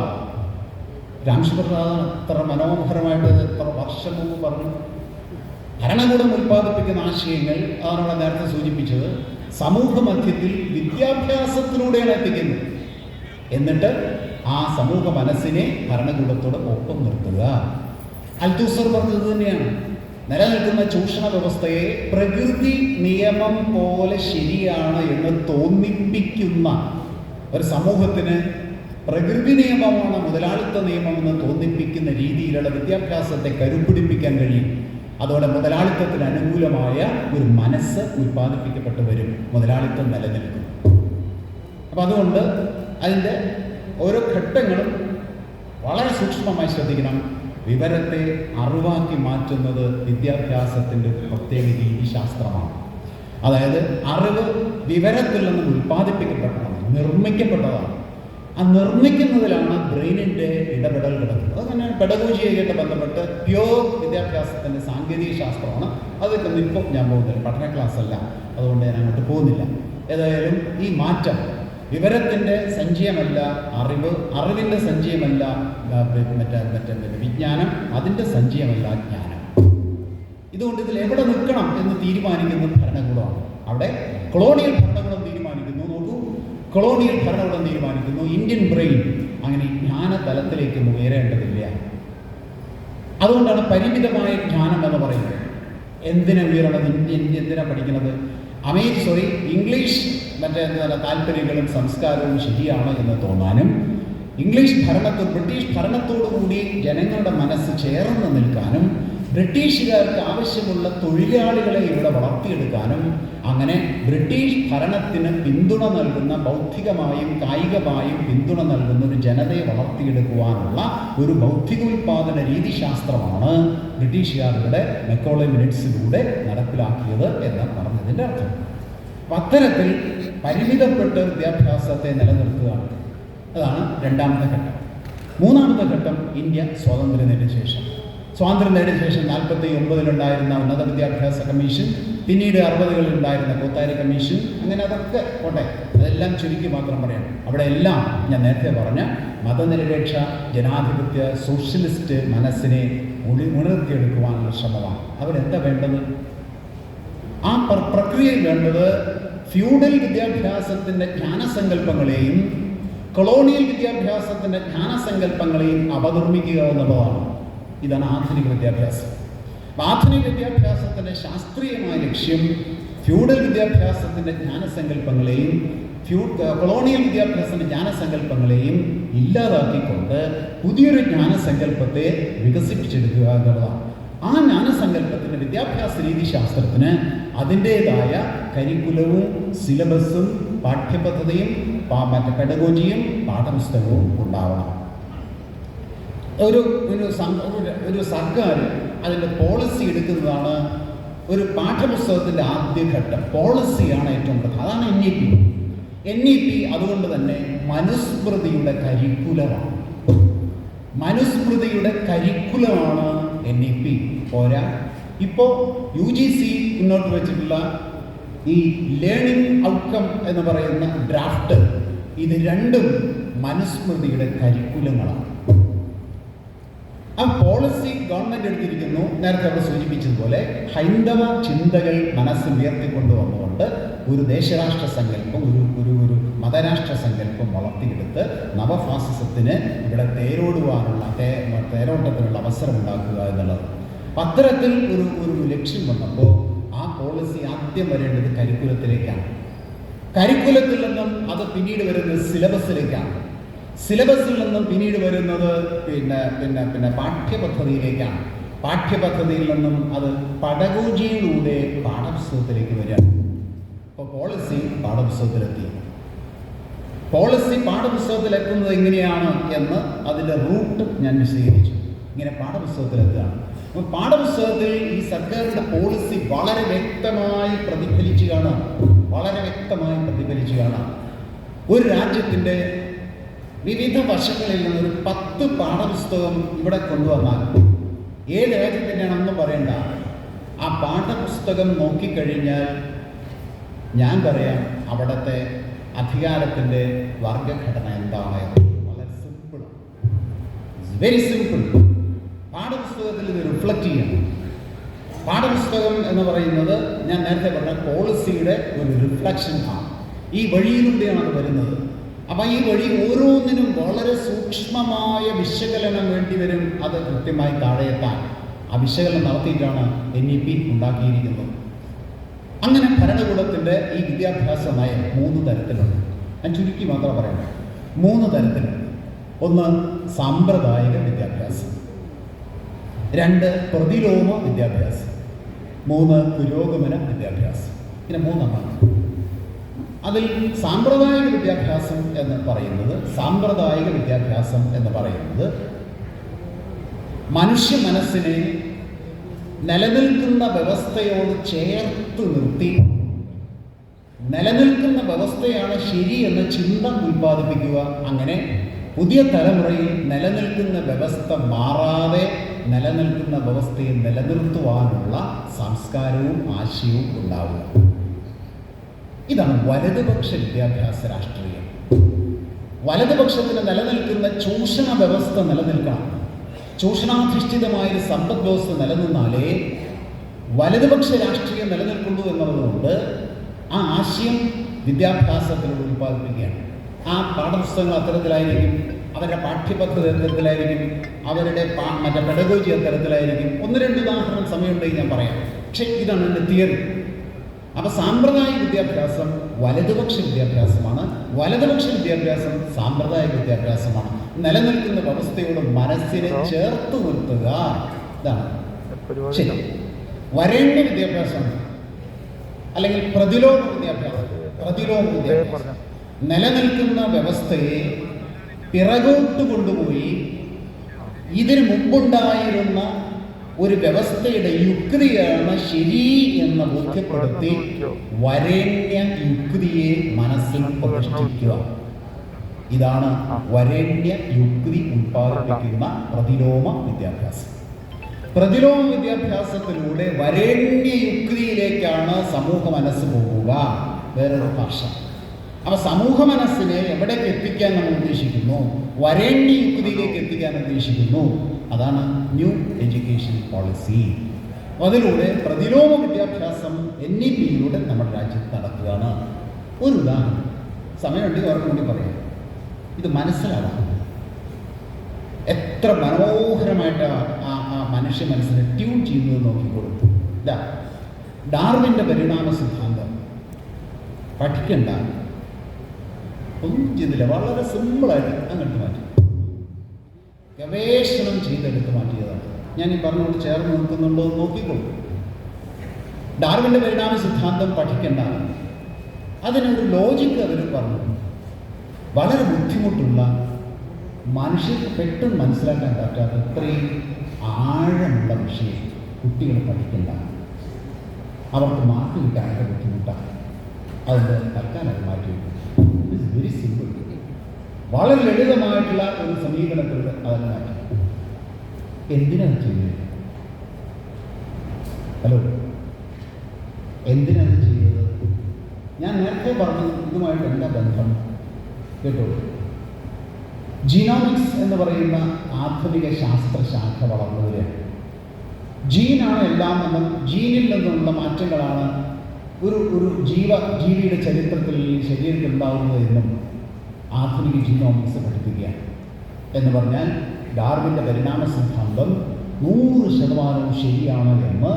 ഗ്രാംഷി പറഞ്ഞതാണ് എത്ര മനോഹരമായിട്ട് എത്ര വർഷം മുമ്പ് പറഞ്ഞു. ഭരണകൂടം ഉൽപ്പാദിപ്പിക്കുന്ന ആശയങ്ങൾ, അതാണ് അവിടെ നേരത്തെ സൂചിപ്പിച്ചത്, സമൂഹ മധ്യത്തിൽ വിദ്യാഭ്യാസത്തിലൂടെയാണ് എത്തിക്കുന്നത്. എന്നിട്ട് ആ സമൂഹ മനസ്സിനെ ഭരണകൂടത്തോട് ഒപ്പം നിർത്തുക. അൽത്തൂസർ പറഞ്ഞത് തന്നെയാണ്, നിലനിൽക്കുന്ന ചൂഷണ വ്യവസ്ഥയെ പ്രകൃതി നിയമം പോലെ ശരിയാണ് എന്ന് തോന്നിപ്പിക്കുന്ന ഒരു സമൂഹത്തിന് പ്രകൃതി നിയമമാണ് മുതലാളിത്ത നിയമമെന്ന് തോന്നിപ്പിക്കുന്ന രീതിയിലുള്ള വിദ്യാഭ്യാസത്തെ കരുപിടിപ്പിക്കാൻ കഴിയും. അതോടെ മുതലാളിത്തത്തിന് അനുകൂലമായ ഒരു മനസ്സ് ഉൽപ്പാദിപ്പിക്കപ്പെട്ടു വരും, മുതലാളിത്തം നിലനിൽക്കും. അപ്പം അതുകൊണ്ട് അതിൻ്റെ ഓരോ ഘട്ടങ്ങളും വളരെ സൂക്ഷ്മമായി ശ്രദ്ധിക്കണം. വിവരത്തെ അറിവാക്കി മാറ്റുന്നത് വിദ്യാഭ്യാസത്തിൻ്റെ പ്രത്യേക രീതിശാസ്ത്രമാണ്. അതായത് അറിവ് വിവരത്തിൽ നിന്ന് ഉൽപ്പാദിപ്പിക്കപ്പെട്ടതാണ്, നിർമ്മിക്കപ്പെട്ടതാണ്. ആ നിർമ്മിക്കുന്നതിലാണ് ബ്രെയിനിൻ്റെ ഇടപെടൽ കിടക്കുന്നത്. അതങ്ങനെ പെഡഗോജിയായിട്ട് ബന്ധപ്പെട്ട് പ്യോർ വിദ്യാഭ്യാസത്തിൻ്റെ സാങ്കേതിക ശാസ്ത്രമാണ്. അതൊക്കെ ഇപ്പോൾ ഞാൻ പോകുന്നില്ല, പഠന ക്ലാസ് അല്ല, അതുകൊണ്ട് ഞാൻ അങ്ങോട്ട് പോകുന്നില്ല. ഏതായാലും ഈ മാറ്റം വിവരത്തിൻ്റെ സഞ്ചയമല്ല അറിവ്, അറിവിൻ്റെ സഞ്ചയമല്ല മറ്റേ വിജ്ഞാനം, അതിൻ്റെ സഞ്ചയമല്ല ജ്ഞാനം. ഇതുകൊണ്ട് ഇതിൽ എവിടെ നിൽക്കണം എന്ന് തീരുമാനിക്കുന്നത് ഭരണകൂടമാണ്. അവിടെ കൊളോണിയൽ ഭരണകൂടം തീരുമാനിക്കുന്നു. നോക്കൂ, കൊളോണിയൽ ഭരണകൂടം തീരുമാനിക്കുന്നു. ഇന്ത്യൻ ബ്രെയിൻ അങ്ങനെ ജ്ഞാന തലത്തിലേക്കൊന്നും ഉയരേണ്ടതില്ല. അതുകൊണ്ടാണ് പരിമിതമായ ജ്ഞാനം എന്ന് പറയുന്നത്. എന്തിനാ ഉയരണത്? എന്തിനാ പഠിക്കുന്നത്? ഇംഗ്ലീഷ് താല്പര്യങ്ങളും സംസ്കാരവും ശരിയാണ് എന്ന് തോന്നാനും, ബ്രിട്ടീഷ് ഭരണത്തോടുകൂടി ജനങ്ങളുടെ മനസ്സ് ചേർന്ന് നിൽക്കാനും, ബ്രിട്ടീഷുകാർക്ക് ആവശ്യമുള്ള തൊഴിലാളികളെ ഇവിടെ വളർത്തിയെടുക്കാനും, അങ്ങനെ ബ്രിട്ടീഷ് ഭരണത്തിന് പിന്തുണ നൽകുന്ന, ബൗദ്ധികമായും കായികമായും പിന്തുണ നൽകുന്ന ഒരു ജനതയെ വളർത്തിയെടുക്കുവാനുള്ള ഒരു ബൗദ്ധികോൽപാദന രീതിശാസ്ത്രമാണ് ബ്രിട്ടീഷുകാരുടെ മെക്കോളെ മിനിറ്റ്സിലൂടെ നടപ്പിലാക്കിയത് എന്ന് പറഞ്ഞതിൻ്റെ അർത്ഥം. അത്തരത്തിൽ പരിമിതപ്പെട്ട് വിദ്യാഭ്യാസത്തെ നിലനിർത്തുകയാണ്. അതാണ് രണ്ടാമത്തെ ഘട്ടം. മൂന്നാമത്തെ ഘട്ടം ഇന്ത്യ സ്വാതന്ത്ര്യം നേടിയ ശേഷം. 49-ലുണ്ടായിരുന്ന ഉന്നത വിദ്യാഭ്യാസ കമ്മീഷൻ, പിന്നീട് 60-കളിൽ ഉണ്ടായിരുന്ന കോത്താരി കമ്മീഷൻ, അങ്ങനെ അതൊക്കെ പോട്ടെ, അതെല്ലാം ചുരുക്കി മാത്രം പറയാം. അവിടെ എല്ലാം ഞാൻ നേരത്തെ പറഞ്ഞ മതനിരപേക്ഷ ജനാധിപത്യ സോഷ്യലിസ്റ്റ് മനസ്സിനെ ഉണർത്തിയെടുക്കുവാനുള്ള ശ്രമമാണ്. അവരെന്താ വേണ്ടത്? ആ പ്രക്രിയയിൽ വേണ്ടത് ഫ്യൂഡൽ വിദ്യാഭ്യാസത്തിൻ്റെ ജ്ഞാനസങ്കല്പങ്ങളെയും കൊളോണിയൽ വിദ്യാഭ്യാസത്തിൻ്റെ ജ്ഞാനസങ്കല്പങ്ങളെയും അപനിർമ്മിക്കുക എന്നുള്ളതാണ്. ഇതാണ് ആധുനിക വിദ്യാഭ്യാസം. ആധുനിക വിദ്യാഭ്യാസത്തിൻ്റെ ശാസ്ത്രീയമായ ലക്ഷ്യം ഫ്യൂഡൽ വിദ്യാഭ്യാസത്തിൻ്റെ ജ്ഞാനസങ്കല്പങ്ങളെയും കൊളോണിയൽ വിദ്യാഭ്യാസത്തിൻ്റെ ജ്ഞാനസങ്കല്പങ്ങളെയും ഇല്ലാതാക്കിക്കൊണ്ട് പുതിയൊരു ജ്ഞാനസങ്കല്പത്തെ വികസിപ്പിച്ചെടുക്കുക എന്നുള്ളതാണ്. ആ ജ്ഞാനസങ്കല്പത്തിൻ്റെ വിദ്യാഭ്യാസ രീതിശാസ്ത്രത്തിന് അതിൻ്റേതായ കരിക്കുലവും സിലബസും പാഠ്യപദ്ധതിയും പെഡഗോജിയും പാഠപുസ്തകവും ഉണ്ടാവണം. ഒരു സർക്കാർ അതിൻ്റെ പോളിസി എടുക്കുന്നതാണ് ഒരു പാഠപുസ്തകത്തിൻ്റെ ആദ്യഘട്ടം. പോളിസിയാണ് ഏറ്റവും പ്രധാനം. അതാണ് NEP. അതുകൊണ്ട് തന്നെ മനുസ്മൃതിയുടെ കരിക്കുലമാണ്. NEP പോരാ. ഇപ്പോൾ UGC മുന്നോട്ട് വെച്ചിട്ടുള്ള ഈ ലേണിംഗ് ഔട്ട്കം എന്ന് പറയുന്ന ഡ്രാഫ്റ്റ്, ഇത് രണ്ടും മനുസ്മൃതിയുടെ കരിക്കുലങ്ങളാണ്. ആ പോളിസി ഗവൺമെൻറ് എടുത്തിരിക്കുന്നു. നേരത്തെ അവിടെ സൂചിപ്പിച്ചതുപോലെ ഹൈന്ദവ ചിന്തകൾ മനസ്സിൽ ഉയർത്തിക്കൊണ്ടുവന്നുകൊണ്ട് ഒരു ദേശരാഷ്ട്ര സങ്കല്പം, ഒരു മതരാഷ്ട്ര സങ്കല്പം വളർത്തിയെടുത്ത് നവഫാസിസത്തിന് ഇവിടെ തേരോട്ടത്തിനുള്ള അവസരം ഉണ്ടാക്കുക എന്നുള്ളത്. അത്തരത്തിൽ ഒരു ലക്ഷ്യം വന്നപ്പോൾ ആ പോളിസി ആദ്യം വരേണ്ടത് കരിക്കുലത്തിലേക്കാണ്. കരിക്കുലത്തിൽ നിന്നും അത് പിന്നീട് വരുന്നത് സിലബസിലേക്കാണ്. സിലബസിൽ നിന്നും പിന്നീട് വരുന്നത് പിന്നെ പാഠ്യപദ്ധതിയിലേക്കാണ്. പാഠ്യപദ്ധതിയിൽ നിന്നും അത് പെഡഗോജിയിലൂടെ പാഠപുസ്തകത്തിലേക്ക് വരികയാണ്. അപ്പോൾ പോളിസി പാഠപുസ്തകത്തിലെത്തി. പോളിസി പാഠപുസ്തകത്തിലെത്തുന്നത് എങ്ങനെയാണ് എന്ന് അതിൻ്റെ റൂട്ട് ഞാൻ വിശദീകരിച്ചു. ഇങ്ങനെ പാഠപുസ്തകത്തിലെത്തുകയാണ്. അപ്പോൾ പാഠപുസ്തകത്തിൽ ഈ സർക്കാരിൻ്റെ പോളിസി വളരെ വ്യക്തമായി പ്രതിഫലിച്ചു കാണാം. ഒരു രാജ്യത്തിൻ്റെ വിവിധ വശങ്ങളിൽ നിന്നൊരു 10 പാഠപുസ്തകം ഇവിടെ കൊണ്ടുവന്നാൽ ഏത് രാജ്യത്തിൻ്റെയാണെന്ന് പറയേണ്ട, ആ പാഠപുസ്തകം നോക്കിക്കഴിഞ്ഞാൽ ഞാൻ പറയാം അവിടുത്തെ അധികാരത്തിൻ്റെ വർഗഘടന എന്താണ്. വളരെ സിമ്പിളാണ്, വെരി സിമ്പിൾ. പാഠപുസ്തകത്തിൽ ഇത് റിഫ്ലക്റ്റ് ചെയ്യണം. പാഠപുസ്തകം എന്ന് പറയുന്നത് ഞാൻ നേരത്തെ പറഞ്ഞ പോളിസിയുടെ ഒരു റിഫ്ലക്ഷൻ ആണ്. ഈ വഴിയിലൂടെയാണ് അത് വരുന്നത്. അപ്പം ഈ വഴി ഓരോന്നിനും വളരെ സൂക്ഷ്മമായ വിശകലനം വേണ്ടി വരും. അത് കൃത്യമായി താഴെയെത്താൻ ആ വിശകലനം നടത്തിയിട്ടാണ് NEP ഉണ്ടാക്കിയിരിക്കുന്നത്. അങ്ങനെ ഭരണകൂടത്തിൻ്റെ ഈ വിദ്യാഭ്യാസ നയം 3 തരത്തിലുണ്ട്. ഞാൻ ചുരുക്കി മാത്രം പറയണം. 3 തരത്തിലുണ്ട്. 1 സാമ്പ്രദായിക വിദ്യാഭ്യാസം, 2 പ്രതിലോമ വിദ്യാഭ്യാസം, 3 പുരോഗമന വിദ്യാഭ്യാസം. ഇങ്ങനെ 3 എണ്ണമാണ്. അതിൽ സാമ്പ്രദായിക വിദ്യാഭ്യാസം എന്ന് പറയുന്നത് മനുഷ്യ മനസ്സിനെ നിലനിൽക്കുന്ന വ്യവസ്ഥയോട് ചേർത്ത് നിർത്തി നിലനിൽക്കുന്ന വ്യവസ്ഥയാണ് ശരി എന്ന ചിന്ത ഉൽപ്പാദിപ്പിക്കുക. അങ്ങനെ പുതിയ തലമുറയിൽ നിലനിൽക്കുന്ന വ്യവസ്ഥ മാറാതെ നിലനിൽക്കുന്ന വ്യവസ്ഥയെ നിലനിർത്തുവാനുള്ള സംസ്കാരവും ആശയവും ഉണ്ടാവുക. ഇതാണ് വലതുപക്ഷ വിദ്യാഭ്യാസ രാഷ്ട്രീയം. വലതുപക്ഷത്തിന് നിലനിൽക്കുന്ന ചൂഷണ വ്യവസ്ഥ നിലനിൽക്കണം. ചൂഷണാധിഷ്ഠിതമായൊരു സമ്പദ് വ്യവസ്ഥ നിലനിന്നാലേ വലതുപക്ഷ രാഷ്ട്രീയം നിലനിൽക്കുന്നു എന്നുള്ളതുകൊണ്ട് ആ ആശയം വിദ്യാഭ്യാസത്തിലൂടെ ഉൽപ്പാദിപ്പിക്കുകയാണ്. ആ പാഠപുസ്തകങ്ങൾ അത്തരത്തിലായിരിക്കും, അവരുടെ പാഠ്യപദ്ധതി അത്തരത്തിലായിരിക്കും, അവരുടെ മറ്റേ പെഡഗോജി അത്തരത്തിലായിരിക്കും. 1-2 ഉദാഹരണം സമയമുണ്ടെങ്കിൽ ഞാൻ പറയാം. പക്ഷേ ഇതാണ് എൻ്റെ തിയറി. അപ്പോൾ സാമ്പ്രദായിക വിദ്യാഭ്യാസം വലതുപക്ഷ വിദ്യാഭ്യാസമാണ്, വലതുപക്ഷ വിദ്യാഭ്യാസം സാമ്പ്രദായിക വിദ്യാഭ്യാസമാണ്. നിലനിൽക്കുന്ന വ്യവസ്ഥയോട് മനസ്സിനെ ചേർത്ത് നിർത്തുക. ഇതാണ് ശരി. വരേണ്ട വിദ്യാഭ്യാസം അല്ലെങ്കിൽ പ്രതിലോമ വിദ്യാഭ്യാസം. നിലനിൽക്കുന്ന വ്യവസ്ഥയെ പിറകോട്ട് കൊണ്ടുപോയി ഇതിനു മുമ്പുണ്ടായിരുന്ന ഒരു വ്യവസ്ഥയുടെ യുക്തിയാണ് ശരി എന്ന് ബോധ്യപ്പെടുത്തി വരേണ്യ യുക്തിയെ മനസ്സിൽ പ്രതിഷ്ഠിക്കുക. ഇതാണ് വരേണ്യ യുക്തി ഉൽപ്പാദിപ്പിക്കുന്ന പ്രതിലോമ വിദ്യാഭ്യാസം. പ്രതിലോമ വിദ്യാഭ്യാസത്തിലൂടെ വരേണ്യ യുക്തിയിലേക്കാണ് സമൂഹ മനസ്സ് പോകുക. വേറൊരു ഭാഷ. അപ്പോൾ സമൂഹ മനസ്സിനെ എവിടേക്ക് എത്തിക്കാൻ നമ്മൾ ഉദ്ദേശിക്കുന്നു? വരേണ്യ യുക്തിയിലേക്ക് എത്തിക്കാൻ ഉദ്ദേശിക്കുന്നു. അതാണ് ന്യൂ എഡ്യൂക്കേഷൻ പോളിസി. അതിലൂടെ പ്രതിലോമ വിദ്യാഭ്യാസം NEP-യിലൂടെ നമ്മുടെ രാജ്യത്ത് നടത്തുകയാണ്. ഒരു ഉദാഹരണം സമയമുണ്ടെങ്കിൽ അവർക്ക് വേണ്ടി പറയാം. ഇത് മനസ്സിലാവാം. എത്ര മനോഹരമായിട്ട് ആ മനുഷ്യ മനസ്സിനെ ട്യൂൺ ചെയ്യുന്നത് നോക്കിക്കോളൂ. ഡാർവിൻ്റെ പരിണാമ സിദ്ധാന്തം പഠിക്കണ്ട, ഒന്നും ചെയ്തില്ല, വളരെ സിമ്പിളായിട്ട് അങ്ങോട്ട് മാറ്റി ഗവേഷണം ചെയ്തെടുത്ത് മാറ്റിയതാണ്. ഞാൻ ഈ പറഞ്ഞുകൊണ്ട് ചേർന്ന് നിൽക്കുന്നുണ്ടോ എന്ന് നോക്കിക്കോളൂ. ഡാർവിൻ്റെ പരിണാമ സിദ്ധാന്തം പഠിക്കണ്ട, അതിനൊരു ലോജിക്ക് അവർ പറഞ്ഞു. വളരെ ബുദ്ധിമുട്ടുള്ള, മനുഷ്യർക്ക് പെട്ടെന്ന് മനസ്സിലാക്കാൻ പറ്റാത്ത ഇത്രയും ആഴമുള്ള വിഷയം കുട്ടികൾ പഠിക്കണ്ട, അവർക്ക് മാർക്ക് കിട്ടാനുള്ള ബുദ്ധിമുട്ടാണ്. അതിൻ്റെ തൽക്കാലം അത് മാറ്റി വയ്ക്കും. It's very simple. വളരെ ലളിതമായിട്ടുള്ള ഒരു സമീപനത്തിലൂടെ അതെല്ലാം മാറ്റി. എന്തിനാണ് ചെയ്യുന്നത്? ഹലോ, എന്തിനാണ് ചെയ്യുന്നത്? ഞാൻ നേരത്തെ പറഞ്ഞത് ഇതുമായിട്ട് എന്താ ബന്ധം കേട്ടോ? ജീനോമിക്സ് എന്ന് പറയുന്ന ആധുനിക ശാസ്ത്രശാഖ വളർന്നു വരികയാണ്. ജീനാണ് എല്ലാം എന്നും ജീനിൽ നിന്നുള്ള മാറ്റങ്ങളാണ് ഒരു ജീവിയുടെ ചരിത്രത്തിൽ ശരീരത്തിൽ ഉണ്ടാകുന്നത് എന്നും ആധുനിക ജീനോമിക്സ് പഠിപ്പിക്കുകയാണ്. എന്ന് പറഞ്ഞാൽ ഡാർവിൻ്റെ പരിണാമ സിദ്ധാന്തം 100% ശരിയാണ് എന്ന്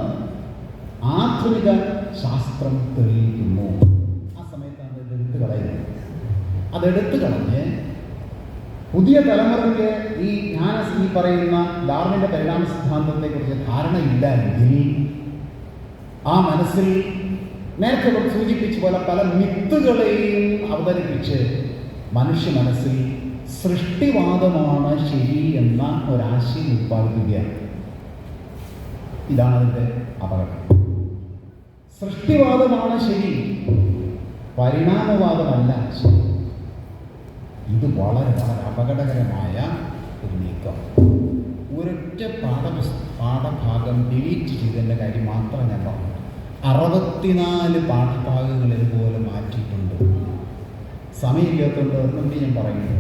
ആധുനിക ശാസ്ത്രം തെളിയിക്കുന്നു. ആ സമയത്താണ് അതെടുത്ത് കളഞ്ഞ് പുതിയ തലമുറയ്ക്ക് ഈ പറയുന്ന ഡാർവിൻ്റെ പരിണാമ സിദ്ധാന്തത്തെക്കുറിച്ച് ധാരണയില്ല എങ്കിൽ ആ മനസ്സിൽ നേരത്തെ സൂചിപ്പിച്ച പോലെ പല മിത്തുകളെയും അവതരിപ്പിച്ച് മനുഷ്യ മനസ്സിൽ സൃഷ്ടിവാദമാണ് ശരി എന്ന ഒരാശയം ഉത്പാദിപ്പിക്കുകയാണ്. ഇതാണ് അതിൻ്റെ അപകടം. സൃഷ്ടിവാദമാണ് ശരി, പരിണാമവാദമല്ല ശരി. ഇത് വളരെ വളരെ അപകടകരമായ ഒരു നീക്കം. ഒരൊറ്റ പാഠഭാഗം ഡിലീറ്റ് ചെയ്തതിൻ്റെ കാര്യം മാത്രം ഞാൻ പറഞ്ഞു. 64 പാഠഭാഗങ്ങൾ ഇതുപോലെ മാറ്റിയിട്ടുണ്ട്. സമയമില്ലാത്തതുകൊണ്ട് ഒന്നും കൂടി ഞാൻ പറയുന്നത്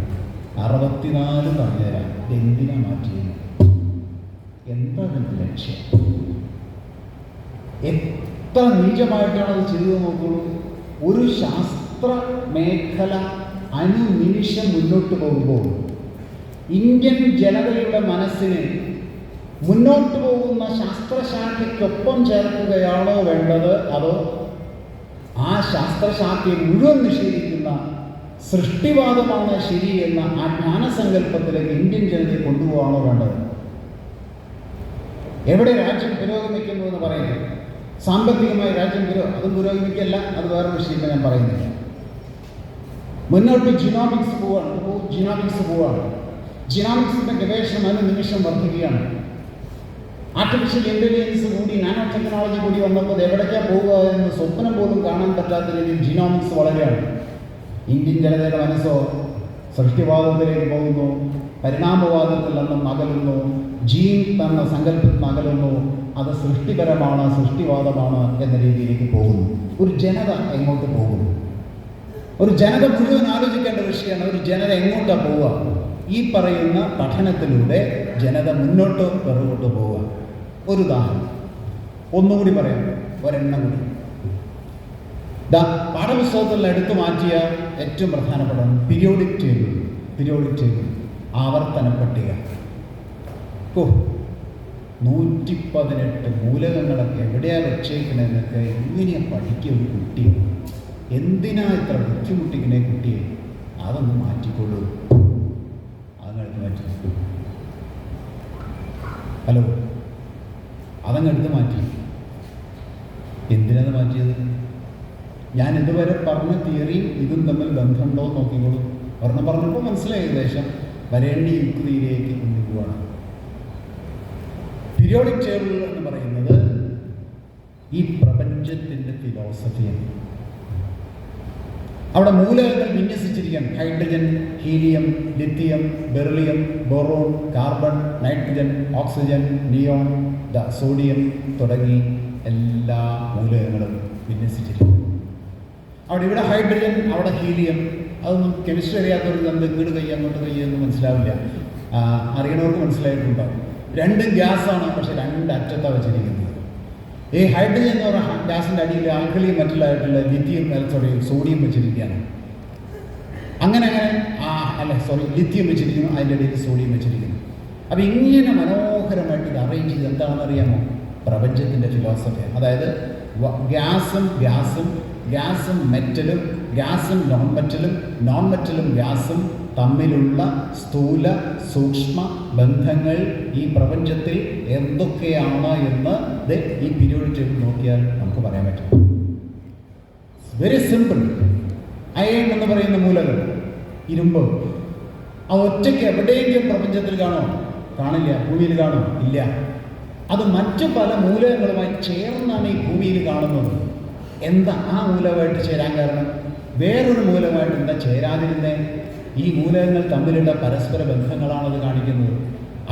64 പറഞ്ഞുതരാം. ഇതെന്തിനാണ് മാറ്റിയത്, എന്താണ് ലക്ഷ്യം, എത്ര നീചമായിട്ടാണ് അത് ചെയ്തു നോക്കുള്ളൂ. ഒരു ശാസ്ത്ര മേഖല അനുനിമിഷം മുന്നോട്ട് പോകുമ്പോൾ ഇന്ത്യൻ ജനതയുടെ മനസ്സിനെ മുന്നോട്ട് പോകുന്ന ശാസ്ത്രശാഖയ്ക്കൊപ്പം ചേർക്കുകയാണോ വേണ്ടത്, അതോ ആ ശാസ്ത്രശാഖയെ മുഴുവൻ നിഷേധിക്കുന്ന സൃഷ്ടിവാദമാണ് ശരി എന്ന ആ ജ്ഞാനസങ്കല്പത്തിലേക്ക് ഇന്ത്യൻ ജനതയെ കൊണ്ടുപോകാണോ വേണ്ടത്? എവിടെ രാജ്യം പുരോഗമിക്കുന്നു എന്ന് പറയുന്നത്? സാമ്പത്തികമായി രാജ്യം അതും പുരോഗമിക്കല്ല, അത് വേറെ വിഷയം ഞാൻ പറയുന്നില്ല. മുന്നോട്ട് ജിനോമിക്സ് പോവാണ്. ജിനോമിക്സിന്റെ ഗവേഷണം അതിന് നിമിഷം വർദ്ധിക്കുകയാണ്. ആർട്ടിഫിഷ്യൽ ഇൻ്റലിജൻസ് കൂടി, നാനോ ടെക്നോളജി കൂടി വന്നപ്പോൾ എവിടേക്കാണ് പോവുക എന്ന് സ്വപ്നം പോലും കാണാൻ പറ്റാത്ത രീതിയിൽ ജിനോമിക്സ് വളരെയാണ്. ഇന്ത്യൻ ജനതയുടെ മനസ്സോ സൃഷ്ടിവാദത്തിലേക്ക് പോകുന്നു, പരിണാമവാദത്തിൽ നിന്നും അകലുന്നു, ജീൻ എന്ന സങ്കല്പത്തിൽ അകലുന്നു. അത് സൃഷ്ടിപരമാണ്, സൃഷ്ടിവാദമാണ് എന്ന രീതിയിലേക്ക് പോകുന്നു. ഒരു ജനത എങ്ങോട്ട് പോകുന്നു? ഒരു ജനത മുഴുവൻ ആലോചിക്കേണ്ട വിഷയമാണ്. ഒരു ജനത എങ്ങോട്ടാണ് പോവുക? ഈ പറയുന്ന പഠനത്തിലൂടെ ജനത മുന്നോട്ടോ പിറകോട്ടോ പോവുക. ഒരു ഉദാഹരണം ഒന്നുകൂടി പറയാം, ഒരെണ്ണം കൂടി. പാഠപുസ്തകത്തിൽ എടുത്തു മാറ്റിയ ഏറ്റവും പ്രധാനപ്പെട്ട പീരിയോഡിക് ടേബിൾ, ആവർത്തന പട്ടിക. 118 മൂലകങ്ങളൊക്കെ എവിടെയാണ് വെച്ചേക്കണെന്നൊക്കെ എങ്ങനെയാണ് പഠിക്കുക ഒരു കുട്ടി? എന്തിനാ ഇത്ര ബുദ്ധിമുട്ടിക്കണേ കുട്ടിയെ? അതൊന്ന് മാറ്റിക്കൊള്ളൂ. അതങ്ങെടുത്ത് മാറ്റി. ഹലോ, അതങ്ങെടുത്ത് മാറ്റി. എന്തിനാണ് മാറ്റിയത്? ഞാൻ ഇതുവരെ പറഞ്ഞ തിയറിയും ഇതും തമ്മിൽ ബന്ധമുണ്ടോ എന്ന് നോക്കിക്കോളൂ. ഒരെണ്ണം പറഞ്ഞപ്പോൾ മനസ്സിലായി, ഏകദേശം വരേണ്ട യുക്തിയിലേക്ക് കൊണ്ടുപോവാണ്. പീരിയോഡിക് ടേബിൾ എന്ന് പറയുന്നത് ഈ പ്രപഞ്ചത്തിൻ്റെ ഫിലോസഫിയാണ്. അവിടെ മൂലകങ്ങൾ വിന്യസിച്ചിരിക്കുകയാണ്. Hydrogen, helium, lithium, beryllium, boron, carbon, nitrogen, oxygen, neon, sodium തുടങ്ങി എല്ലാ മൂലകങ്ങളും വിന്യസിച്ചിരിക്കുന്നു. ഇവിടെ ഹൈഡ്രജൻ, അവിടെ ഹീലിയം. അതൊന്നും കെമിസ്ട്രി അറിയാത്തവർക്ക് എന്ത് ഇങ്ങോട്ട് കൈ അങ്ങോട്ട് കൈ എന്ന് മനസ്സിലാവില്ല. അറിയണവർക്ക് മനസ്സിലായിട്ടുണ്ടാവും. രണ്ടും ഗ്യാസാണ്, പക്ഷെ രണ്ട് അറ്റത്താണ് വെച്ചിരിക്കുന്നത്. ഈ ഹൈഡ്രജൻ എന്ന് പറഞ്ഞ ഗ്യാസിൻ്റെ അടിയിൽ ആൽക്കലിയും മറ്റുള്ളതായിട്ടുള്ള ലിത്തിയം, സോഡിയം വെച്ചിരിക്കുകയാണ്. അങ്ങനെ ലിത്തിയം വെച്ചിരിക്കുന്നു, അതിൻ്റെ ഇടയിൽ സോഡിയം വെച്ചിരിക്കുന്നു. അപ്പോൾ ഇങ്ങനെ മനോഹരമായിട്ട് ഇത് അറേഞ്ച് ചെയ്ത് എന്താണെന്ന് അറിയാമോ? പ്രപഞ്ചത്തിൻ്റെ ഫിലോസഫി. അതായത് ഗ്യാസും മെറ്റലും, ഗ്യാസും നോൺ മെറ്റലും ഗ്യാസും തമ്മിലുള്ള സ്ഥൂല സൂക്ഷ്മ ബന്ധങ്ങൾ ഈ പ്രപഞ്ചത്തിൽ എന്തൊക്കെയാണ് എന്ന് ഈ പീരിയോഡിക് ടേബിൾ നോക്കിയാൽ നമുക്ക് പറയാൻ പറ്റും. Very simple. അയൺ എന്ന് പറയുന്ന മൂലകം, ഇരുമ്പ്, അത് ഒറ്റയ്ക്ക് എവിടെയെങ്കിലും പ്രപഞ്ചത്തിൽ കാണോ? കാണില്ല. ഭൂമിയിൽ കാണോ? ഇല്ല. അത് മറ്റു പല മൂലകങ്ങളുമായി ചേർന്നാണ് ഈ ഭൂമിയിൽ കാണുന്നത്. എന്താ ആ മൂലകമായിട്ട് ചേരാൻ കാരണം? വേറൊരു മൂലകമായിട്ട് എന്താ ചേരാതിരുന്നേ? ഈ മൂലകങ്ങൾ തമ്മിലുള്ള പരസ്പര ബന്ധങ്ങളാണത് കാണിക്കുന്നത്.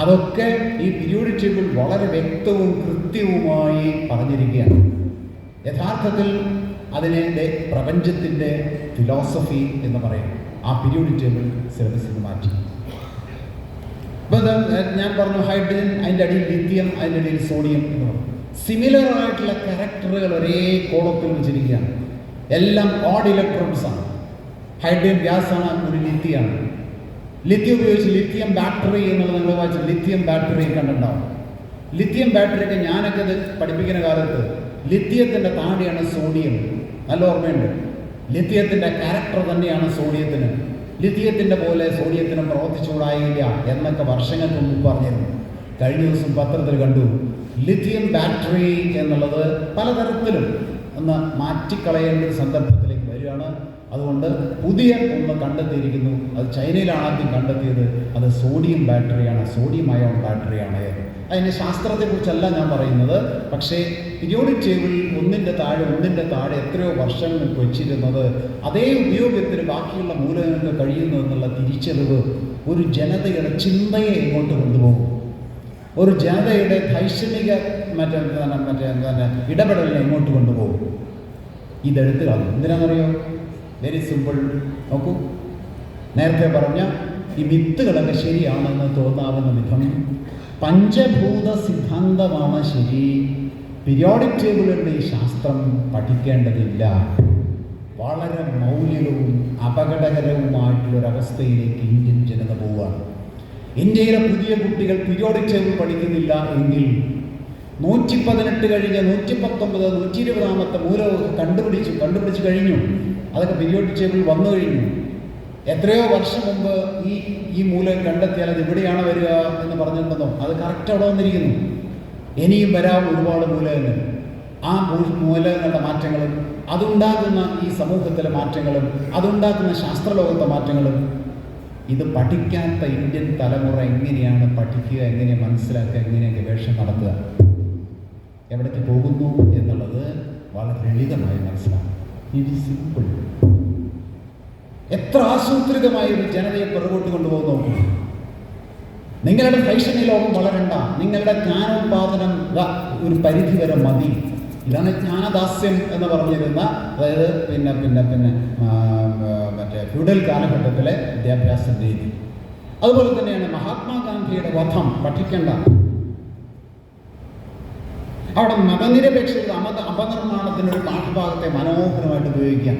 അതൊക്കെ ഈ പീരിയോഡിക് ടേബിൾ വളരെ വ്യക്തവും കൃത്യവുമായി പറഞ്ഞിരിക്കുകയാണ്. യഥാർത്ഥത്തിൽ അതിനെ പ്രപഞ്ചത്തിൻ്റെ ഫിലോസഫി എന്ന് പറയും. ആ പീരിയോഡിക് ടേബിൾ സിലബസിൽ മാറ്റി. ഇപ്പോൾ ഞാൻ പറഞ്ഞു ഹൈഡ്രജൻ, അതിൻ്റെ അടിയിൽ ലിത്തിയം, അതിൻ്റെ അടിയിൽ സോഡിയം എന്ന് പറഞ്ഞു. സിമിലർ ആയിട്ടുള്ള ക്യാരക്ടറുകൾ ഒരേ കോളത്തിൽ വെച്ചിരിക്കുകയാണ്. എല്ലാം ഓഡ് ഇലക്ട്രോൺസ് ആണ്. ഹൈഡ്രജൻ ഗ്യാസാണ്, ഒരു ലിത്തിയാണ്. ലിത്തിയം ഉപയോഗിച്ച് ലിത്തിയം ബാറ്ററി എന്നുള്ളത് നിങ്ങൾ വായിച്ച ലിത്തിയം ബാറ്ററി കണ്ടിട്ടുണ്ടാവും. ലിത്തിയം ബാറ്ററിയൊക്കെ ഞാനൊക്കെ ഇത് പഠിപ്പിക്കുന്ന കാലത്ത് ലിത്തിയത്തിൻ്റെ താഴെയാണ് സോഡിയം. നല്ല ഓർമ്മയുണ്ട്. ലിത്തിയത്തിൻ്റെ ക്യാരക്ടർ തന്നെയാണ് സോഡിയത്തിന്. ലിത്തിയത്തിൻ്റെ പോലെ സോഡിയത്തിനും പ്രവർത്തിച്ചുകൂടായില്ല എന്നൊക്കെ വർഷങ്ങൾക്ക് മുമ്പ് പറഞ്ഞിരുന്നു. കഴിഞ്ഞ ദിവസം പത്രത്തിൽ കണ്ടു ലിത്തിയം ബാറ്ററി എന്നുള്ളത് പലതരത്തിലും ഒന്ന് മാറ്റിക്കളയേണ്ട ഒരു സന്ദർഭത്തിലേക്ക് വരികയാണ്. അതുകൊണ്ട് പുതിയ ഒന്ന് കണ്ടെത്തിയിരിക്കുന്നു. അത് ചൈനയിലാണ് ആദ്യം കണ്ടെത്തിയത്. അത് സോഡിയം ബാറ്ററിയാണ്, സോഡിയം അയോൺ ബാറ്ററിയാണ്. അതിൻ്റെ ശാസ്ത്രത്തെക്കുറിച്ചല്ല ഞാൻ പറയുന്നത്. പക്ഷേ പീരിയോഡിക് ടേബിൾ ഒന്നിൻ്റെ താഴെ എത്രയോ വർഷങ്ങൾ വെച്ചിരുന്നത് അതേ ഉപയോഗത്തിന് ബാക്കിയുള്ള മൂലകങ്ങൾക്ക് കഴിയുന്നു എന്നുള്ള തിരിച്ചറിവ് ഒരു ജനതയുടെ ചിന്തയെ എങ്ങോട്ട് കൊണ്ടുപോകും. ഒരു ജനതയുടെ ധൈഷണിക ഇടപെടലിനെ എങ്ങോട്ട് കൊണ്ടുപോകും? ഇതെടുത്ത് കളഞ്ഞു. എന്തിനാണെന്നറിയോ? Very simple. നോക്കൂ, നേരത്തെ പറഞ്ഞ ഈ മിത്തുകളൊക്കെ ശരിയാണെന്ന് തോന്നാവുന്ന വിധം പഞ്ചഭൂത സിദ്ധാന്തമാണ് ശരി. പീരിയോഡിക് ടേബിളുകളുടെ ഈ ശാസ്ത്രം പഠിക്കേണ്ടതില്ല. വളരെ മൗലികവും അപകടകരവുമായിട്ടുള്ളൊരവസ്ഥയിലേക്ക് ഇന്ത്യൻ ജനത പോവുകയാണ്. ഇന്ത്യയിലെ പുതിയ കുട്ടികൾ പീരിയോഡിക് ടേബിൾ പഠിക്കുന്നില്ല എങ്കിൽ 118 കഴിഞ്ഞ് 119, 120 മൂലമൊക്കെ കണ്ടുപിടിച്ച് കഴിഞ്ഞു. അതൊക്കെ പീരിയോഡിക് ടേബിൾ വന്നു കഴിഞ്ഞു. എത്രയോ വർഷം മുമ്പ് ഈ മൂലം കണ്ടെത്തിയാൽ അത് ഇവിടെയാണ് വരിക എന്ന് പറഞ്ഞിട്ടുണ്ടെന്നോ, അത് കറക്റ്റ് അവിടെ വന്നിരിക്കുന്നു. ഇനിയും വരാം ഒരുപാട് മൂലകങ്ങൾ. ആ മൂലകങ്ങളുടെ മാറ്റങ്ങളും അതുണ്ടാക്കുന്ന ഈ സമൂഹത്തിലെ മാറ്റങ്ങളും അതുണ്ടാക്കുന്ന ശാസ്ത്രലോകത്തെ മാറ്റങ്ങളും ഇത് പഠിക്കാത്ത ഇന്ത്യൻ തലമുറ എങ്ങനെയാണ് പഠിക്കുക, എങ്ങനെ മനസ്സിലാക്കുക, എങ്ങനെ ഗവേഷണം നടത്തുക, എവിടേക്ക് പോകുന്നു എന്നുള്ളത് വളരെ ലളിതമായി മനസ്സിലാക്കും. It is simple. എത്ര ആസൂത്രിതമായ ഒരു ജനതയെ പുറകോട്ട് കൊണ്ടുപോകുന്നു നോക്കുന്നു. നിങ്ങളുടെ ഫാഷനി ലോകം വളരണ്ട, നിങ്ങളുടെ ജ്ഞാനോത്പാദനം ഒരു പരിധി വരെ മതി. ഇതാണ് ജ്ഞാനദാസ്യം എന്ന് പറഞ്ഞിരുന്ന, അതായത് മറ്റേ ഫ്യൂഡൽ കാലഘട്ടത്തിലെ വിദ്യാഭ്യാസ രീതി. അതുപോലെ തന്നെയാണ് മഹാത്മാഗാന്ധിയുടെ വധം പഠിക്കേണ്ട. അവിടെ മതനിരപേക്ഷത അപനിർമ്മാണത്തിനൊരു പാഠഭാഗത്തെ മനോഹരമായിട്ട് ഉപയോഗിക്കാം.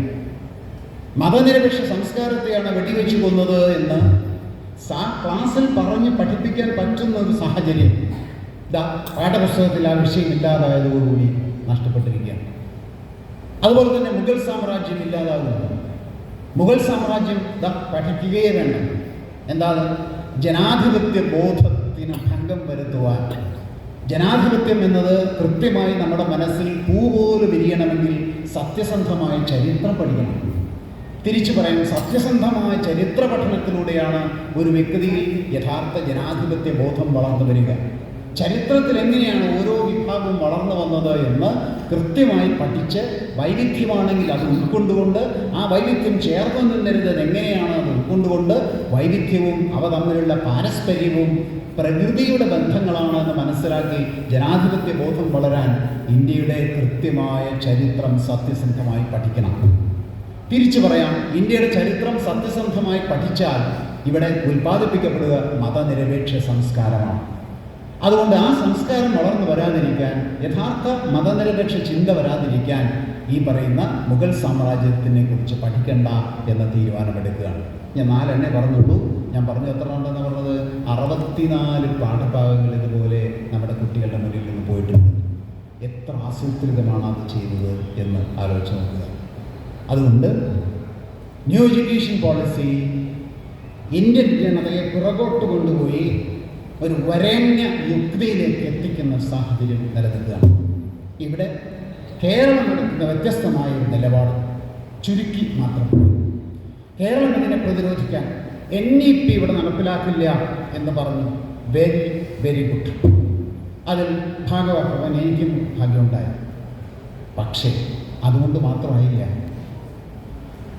മതനിരപേക്ഷ സംസ്കാരത്തെയാണ് വെടിവെച്ച് കൊന്നത് എന്ന് ക്ലാസ്സിൽ പറഞ്ഞ് പഠിപ്പിക്കാൻ പറ്റുന്ന ഒരു സാഹചര്യം പാഠപുസ്തകത്തിൽ ആ വിഷയം ഇല്ലാതായതോടുകൂടി നഷ്ടപ്പെട്ടിരിക്കുകയാണ്. അതുപോലെ തന്നെ മുഗൾ സാമ്രാജ്യം ഇല്ലാതാകുന്നു. മുഗൾ സാമ്രാജ്യം പഠിക്കുകയേ വേണം. എന്താണ്? ജനാധിപത്യ ബോധത്തിന് ഭംഗം വരുത്തുവാൻ. ജനാധിപത്യം എന്നത് കൃത്യമായി നമ്മുടെ മനസ്സിൽ പൂ പോലും വിരിയണമെങ്കിൽ സത്യസന്ധമായ ചരിത്രം പഠിക്കണം. തിരിച്ചു പറയാം, സത്യസന്ധമായ ചരിത്ര പഠനത്തിലൂടെയാണ് ഒരു വ്യക്തിയിൽ യഥാർത്ഥ ജനാധിപത്യ ബോധം വളർന്നു വരിക. ചരിത്രത്തിൽ എങ്ങനെയാണ് ഓരോ വിഭാഗവും വളർന്നു വന്നത് എന്ന് കൃത്യമായി പഠിച്ച്, വൈവിധ്യമാണെങ്കിൽ അത് ഉൾക്കൊണ്ടുകൊണ്ട്, ആ വൈവിധ്യം ചേർന്ന് നിന്നിരുന്നത് എങ്ങനെയാണ് അത് ഉൾക്കൊണ്ടുകൊണ്ട്, വൈവിധ്യവും അവ തമ്മിലുള്ള പാരസ്പര്യവും പ്രകൃതിയുടെ ബന്ധങ്ങളാണെന്ന് മനസ്സിലാക്കി ജനാധിപത്യ ബോധം വളരാൻ ഇന്ത്യയുടെ കൃത്യമായ ചരിത്രം സത്യസന്ധമായി പഠിക്കണം. തിരിച്ചു പറയാം, ഇന്ത്യയുടെ ചരിത്രം സത്യസന്ധമായി പഠിച്ചാൽ ഇവിടെ ഉൽപ്പാദിപ്പിക്കപ്പെടുക മതനിരപേക്ഷ സംസ്കാരമാണ്. അതുകൊണ്ട് ആ സംസ്കാരം വളർന്നു വരാതിരിക്കാൻ, യഥാർത്ഥ മതനിരപേക്ഷ ചിന്ത വരാതിരിക്കാൻ ഈ പറയുന്ന മുഗൾ സാമ്രാജ്യത്തിനെ കുറിച്ച് പഠിക്കണ്ട എന്ന തീരുമാനമെടുക്കുകയാണ്. ഞാൻ 4 പറഞ്ഞുള്ളൂ. ഞാൻ പറഞ്ഞു എത്ര ഉണ്ടെന്ന് പറഞ്ഞത് 64 പാഠഭാഗങ്ങൾ ഇതുപോലെ നമ്മുടെ കുട്ടികളുടെ മുന്നിൽ നിന്ന് പോയിട്ടുണ്ട്. എത്ര ആസൂത്രിതമാണ് അത് ചെയ്തത് എന്ന് ആലോചിച്ച് നോക്കുക. അതുകൊണ്ട് ന്യൂ എഡ്യൂക്കേഷൻ പോളിസി ഇന്ത്യൻ ജനതയെ പുറകോട്ട് കൊണ്ടുപോയി ഒരു വരേണ്യ യുക്തിയിലേക്ക് എത്തിക്കുന്ന സാഹചര്യം നിലനിൽക്കുകയാണ്. ഇവിടെ കേരളം എടുക്കുന്ന വ്യത്യസ്തമായ ഒരു നിലപാട് ചുരുക്കി മാത്രം. കേരളം ഇതിനെ പ്രതിരോധിക്കാൻ NEP ഇവിടെ നടപ്പിലാക്കില്ല എന്ന് പറഞ്ഞു. Very very good. അതിൽ ഭാഗമാക്കുവാൻ എനിക്കും ഭാഗ്യമുണ്ടായി. പക്ഷേ അതുകൊണ്ട് മാത്രമായില്ല.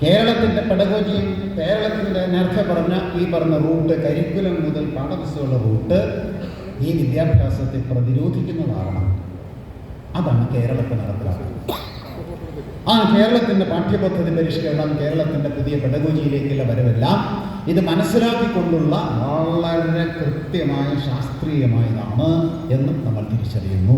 കേരളത്തിൻ്റെ പെഡഗോജിയും കേരളത്തിൻ്റെ നേരത്തെ ഈ പറഞ്ഞ റൂട്ട്, കരിക്കുലം മുതൽ പാഠപുസ്തകമുള്ള റൂട്ട് ഈ വിദ്യാഭ്യാസത്തെ പ്രതിരോധിക്കുന്നതാകണം. അതാണ് കേരളത്തിൽ നടപ്പിലാക്കുന്നത്. കേരളത്തിൻ്റെ പാഠ്യപദ്ധതി പരിഷ്കരണം, കേരളത്തിൻ്റെ പുതിയ പെഡഗോജിയിലേക്കുള്ള വരവെല്ലാം ഇത് മനസ്സിലാക്കിക്കൊണ്ടുള്ള വളരെ കൃത്യമായ ശാസ്ത്രീയമായതാണ് എന്നും നമ്മൾ തിരിച്ചറിയുന്നു.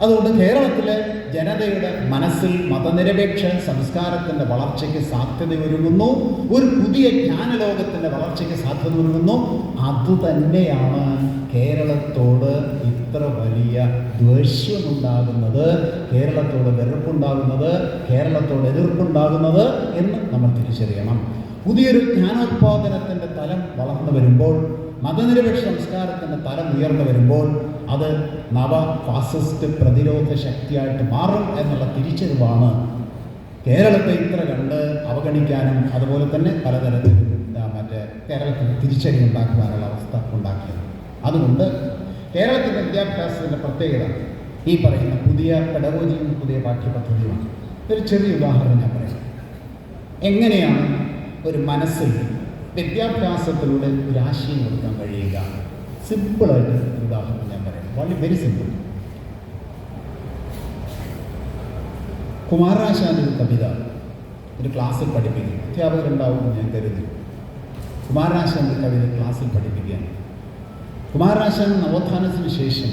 അതുകൊണ്ട് കേരളത്തിലെ ജനതയുടെ മനസ്സിൽ മതനിരപേക്ഷ സംസ്കാരത്തിൻ്റെ വളർച്ചയ്ക്ക് സാധ്യതയൊരുങ്ങുന്നു. ഒരു പുതിയ ജ്ഞാനലോകത്തിൻ്റെ വളർച്ചയ്ക്ക് സാധ്യത ഒരുങ്ങുന്നു. അതുതന്നെയാണ് കേരളത്തോട് ഇത്ര വലിയ ദ്വേഷ്യമുണ്ടാകുന്നത്, കേരളത്തോട് വെറുപ്പുണ്ടാകുന്നത്, കേരളത്തോട് എതിർപ്പുണ്ടാകുന്നത് എന്ന് നമ്മൾ തിരിച്ചറിയണം. പുതിയൊരു ജ്ഞാനോത്പാദനത്തിൻ്റെ തലം വളർന്നു വരുമ്പോൾ, മതനിരപേക്ഷ സംസ്കാരത്തിൻ്റെ തലം ഉയർന്നു വരുമ്പോൾ അത് നവ ഫാസിസ്റ്റ് പ്രതിരോധ ശക്തിയായിട്ട് മാറും എന്നുള്ള തിരിച്ചറിവാണ് കേരളത്തെ ഇത്ര കണ്ട് അവഗണിക്കാനും അതുപോലെ തന്നെ പലതരത്തിൽ കേരളത്തിൽ തിരിച്ചറിവുണ്ടാക്കുവാനുള്ള അവസ്ഥ ഉണ്ടാക്കിയത്. അതുകൊണ്ട് കേരളത്തിൻ്റെ വിദ്യാഭ്യാസത്തിൻ്റെ പ്രത്യേകത ഈ പറയുന്ന പുതിയ പെഡഗോജിയും പുതിയ പാഠ്യപദ്ധതിയുമാണ്. ഒരു ചെറിയ ഉദാഹരണം ഞാൻ പറയാം. എങ്ങനെയാണ് ഒരു മനസ്സിൽ വിദ്യാഭ്യാസത്തിലൂടെ ഒരു ആശയം കൊടുക്കാൻ കഴിയുക? സിമ്പിളായിട്ട് ഒരു ഉദാഹരണം ഞാൻ പറയാം, വളരെ വെരി സിമ്പിൾ. കുമാരനാശാൻ്റെ ഒരു കവിത ഒരു ക്ലാസ്സിൽ പഠിപ്പിക്കും, അധ്യാപകരുണ്ടാവും ഞാൻ കരുതി. കുമാരനാശാൻ്റെ കവിത ക്ലാസ്സിൽ പഠിപ്പിക്കുകയാണ്. കുമാരനാശാൻ നവോത്ഥാനത്തിന് ശേഷം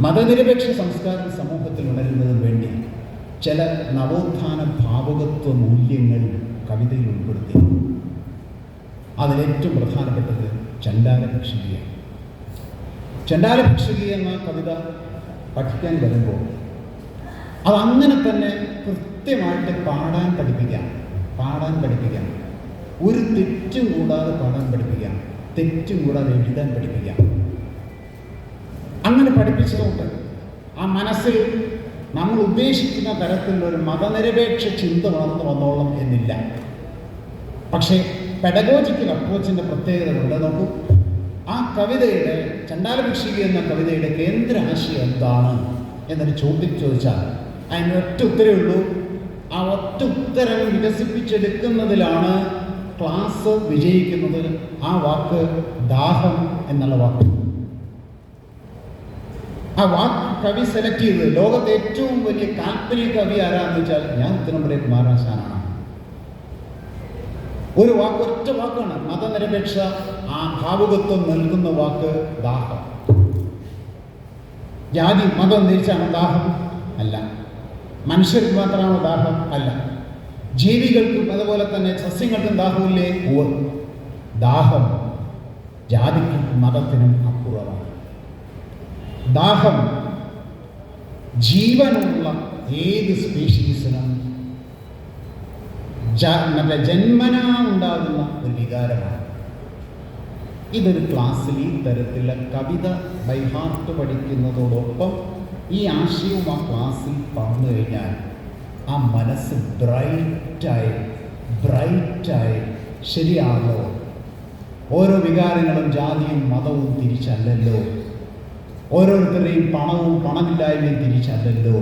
മതനിരപേക്ഷ സംസ്കാരം സമൂഹത്തിൽ ഉണരുന്നതിന് വേണ്ടി ചില നവോത്ഥാന ഭാവുകത്വ മൂല്യങ്ങൾ കവിതയിൽ ഉൾപ്പെടുത്തി. അതിലേറ്റവും പ്രധാനപ്പെട്ടത് ചണ്ടാലഭിക്ഷുകിയാണ്. ചണ്ടാലഭിക്ഷുകി എന്ന കവിത പഠിക്കാൻ വരുമ്പോൾ അതങ്ങനെ തന്നെ കൃത്യമായിട്ട് പാടാൻ പഠിപ്പിക്കാം. ഒരു തെറ്റും കൂടാതെ പാടാൻ പഠിപ്പിക്കാം, തെറ്റും കൂടാതെ എഴുതാൻ പഠിപ്പിക്കാം. അങ്ങനെ പഠിപ്പിച്ചതുകൊണ്ട് ആ മനസ്സിൽ നമ്മൾ ഉദ്ദേശിക്കുന്ന തരത്തിലൊരു മതനിരപേക്ഷ ചിന്ത വളർന്നു വന്നോളം എന്നില്ല. പക്ഷേ പെഡഗോജിക്കൽ അപ്രോച്ചിൻ്റെ പ്രത്യേകതകളുണ്ട്. നോക്കൂ, ആ കവിതയുടെ ചണ്ടാലഭിക്ഷുകി എന്ന കവിതയുടെ കേന്ദ്ര ആശയം എന്താണ് എന്നൊരു ചോദിച്ചാൽ അതിന് ഒറ്റ ഉത്തരവേ ഉള്ളൂ. ആ ഒറ്റ ഉത്തരം വികസിപ്പിച്ചെടുക്കുന്നതിലാണ് ക്ലാസ് വിജയിക്കുന്നത്. ആ വാക്ക് ദാഹം എന്നുള്ള വാക്ക്. ആ വാക്ക് കവി സെലക്ട് ചെയ്തത് ലോകത്തെ ഏറ്റവും വലിയ കാൽപ്പനിക കവി ആരാന്ന് വെച്ചാൽ ഞാൻ ഉത്തരം പറയും കുമാരനാശാനാണ്. ഒരു വാക്ക്, ഒറ്റ വാക്കാണ്, മതനിരപേക്ഷ ആ ഭാവുകത്വം നൽകുന്ന വാക്ക് ദാഹം. ജാതി മതം തിരിച്ചാണ് ദാഹം? അല്ല. മനുഷ്യർക്ക് മാത്രമാണോ ദാഹം? അല്ല. ജീവികൾക്കും അതുപോലെ തന്നെ സസ്യങ്ങൾക്കും ദാഹമില്ലേ? ദാഹം ജാതിക്കും മതത്തിനും അപ്പുറമാണ്. ദാഹം ജീവനുള്ള ഏത് സ്പീഷീസിനും ജന്മനാ ഉണ്ടാകുന്ന ഒരു വികാരമാണ്. ഇതൊരു ക്ലാസ്സിൽ ഈ തരത്തിലുള്ള കവിത ബൈഹാർട്ട് പഠിക്കുന്നതോടൊപ്പം ഈ ആശയവും ആ ക്ലാസ്സിൽ പറഞ്ഞു കഴിഞ്ഞാൽ ആ മനസ്സ് ബ്രൈറ്റായി ശരിയാണല്ലോ. ഓരോ വികാരങ്ങളും ജാതിയും മതവും തിരിച്ചല്ലല്ലോ, ഓരോരുത്തരുടെയും പണവും പണമില്ലായ്മയും തിരിച്ചല്ലല്ലോ.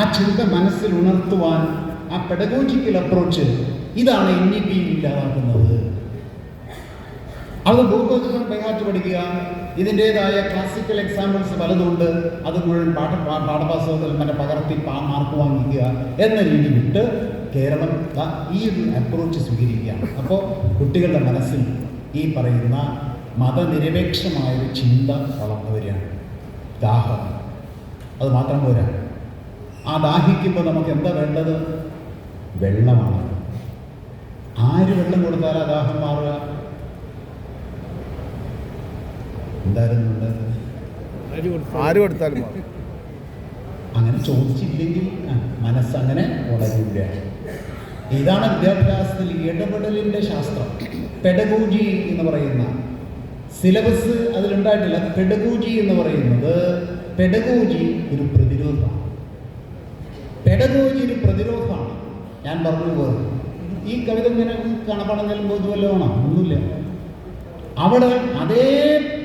ആ ചിന്ത മനസ്സിൽ ഉണർത്തുവാൻ ആ പെഡഗോജിക്കൽ അപ്രോച്ച് ഇതാണ് NEP ഇല്ലാതാക്കുന്നത്. അത് ഭൂഗോളം ബൈഹാർട്ട് പഠിക്കുക, ഇതിൻ്റെതായ ക്ലാസിക്കൽ എക്സാമ്പിൾസ് പലതുകൊണ്ട് അത് മുഴുവൻ പാഠപുസ്തകത്തിൽ മറ്റേ പകർത്തി മാർക്ക് വാങ്ങിക്കുക എന്ന രീതി വിട്ട് കേരളം ഈ ഒരു അപ്രോച്ച് സ്വീകരിക്കുകയാണ്. അപ്പോൾ കുട്ടികളുടെ മനസ്സിൽ ഈ പറയുന്ന മതനിരപേക്ഷമായൊരു ചിന്ത വളർന്നു വരികയാണ്. ദാഹം അത് മാത്രം പോരാ. ആ ദാഹിക്കുമ്പോൾ നമുക്ക് എന്താ വേണ്ടത്? വെള്ളമാണ്. ആര് വെള്ളം കൊടുത്താൽ ആ ദാഹം മാറുക? എന്തായിരുന്നു? ആര് കൊടുത്താലും അങ്ങനെ ചോദിച്ചില്ലെങ്കിൽ മനസ്സങ്ങനെ വളരില്ല. ഇതാണ് വിദ്യാഭ്യാസത്തിൽ ഇടപെടലിൻ്റെ ശാസ്ത്രം. പെഡഗോജി എന്ന് പറയുന്ന സിലബസ് അതിലുണ്ടായിട്ടില്ല. പെഡഗോജി എന്ന് പറയുന്നത് പെഡഗോജി ഒരു പ്രതിരോധമാണ്. ഞാൻ പറഞ്ഞു പോയത് ഈ കവിത ഇങ്ങനെ കാണപ്പാടം ചെല്ലുമ്പോൾ ഇതുവല്ലോ ആണോ? ഒന്നുമില്ല. അവിടെ അതേ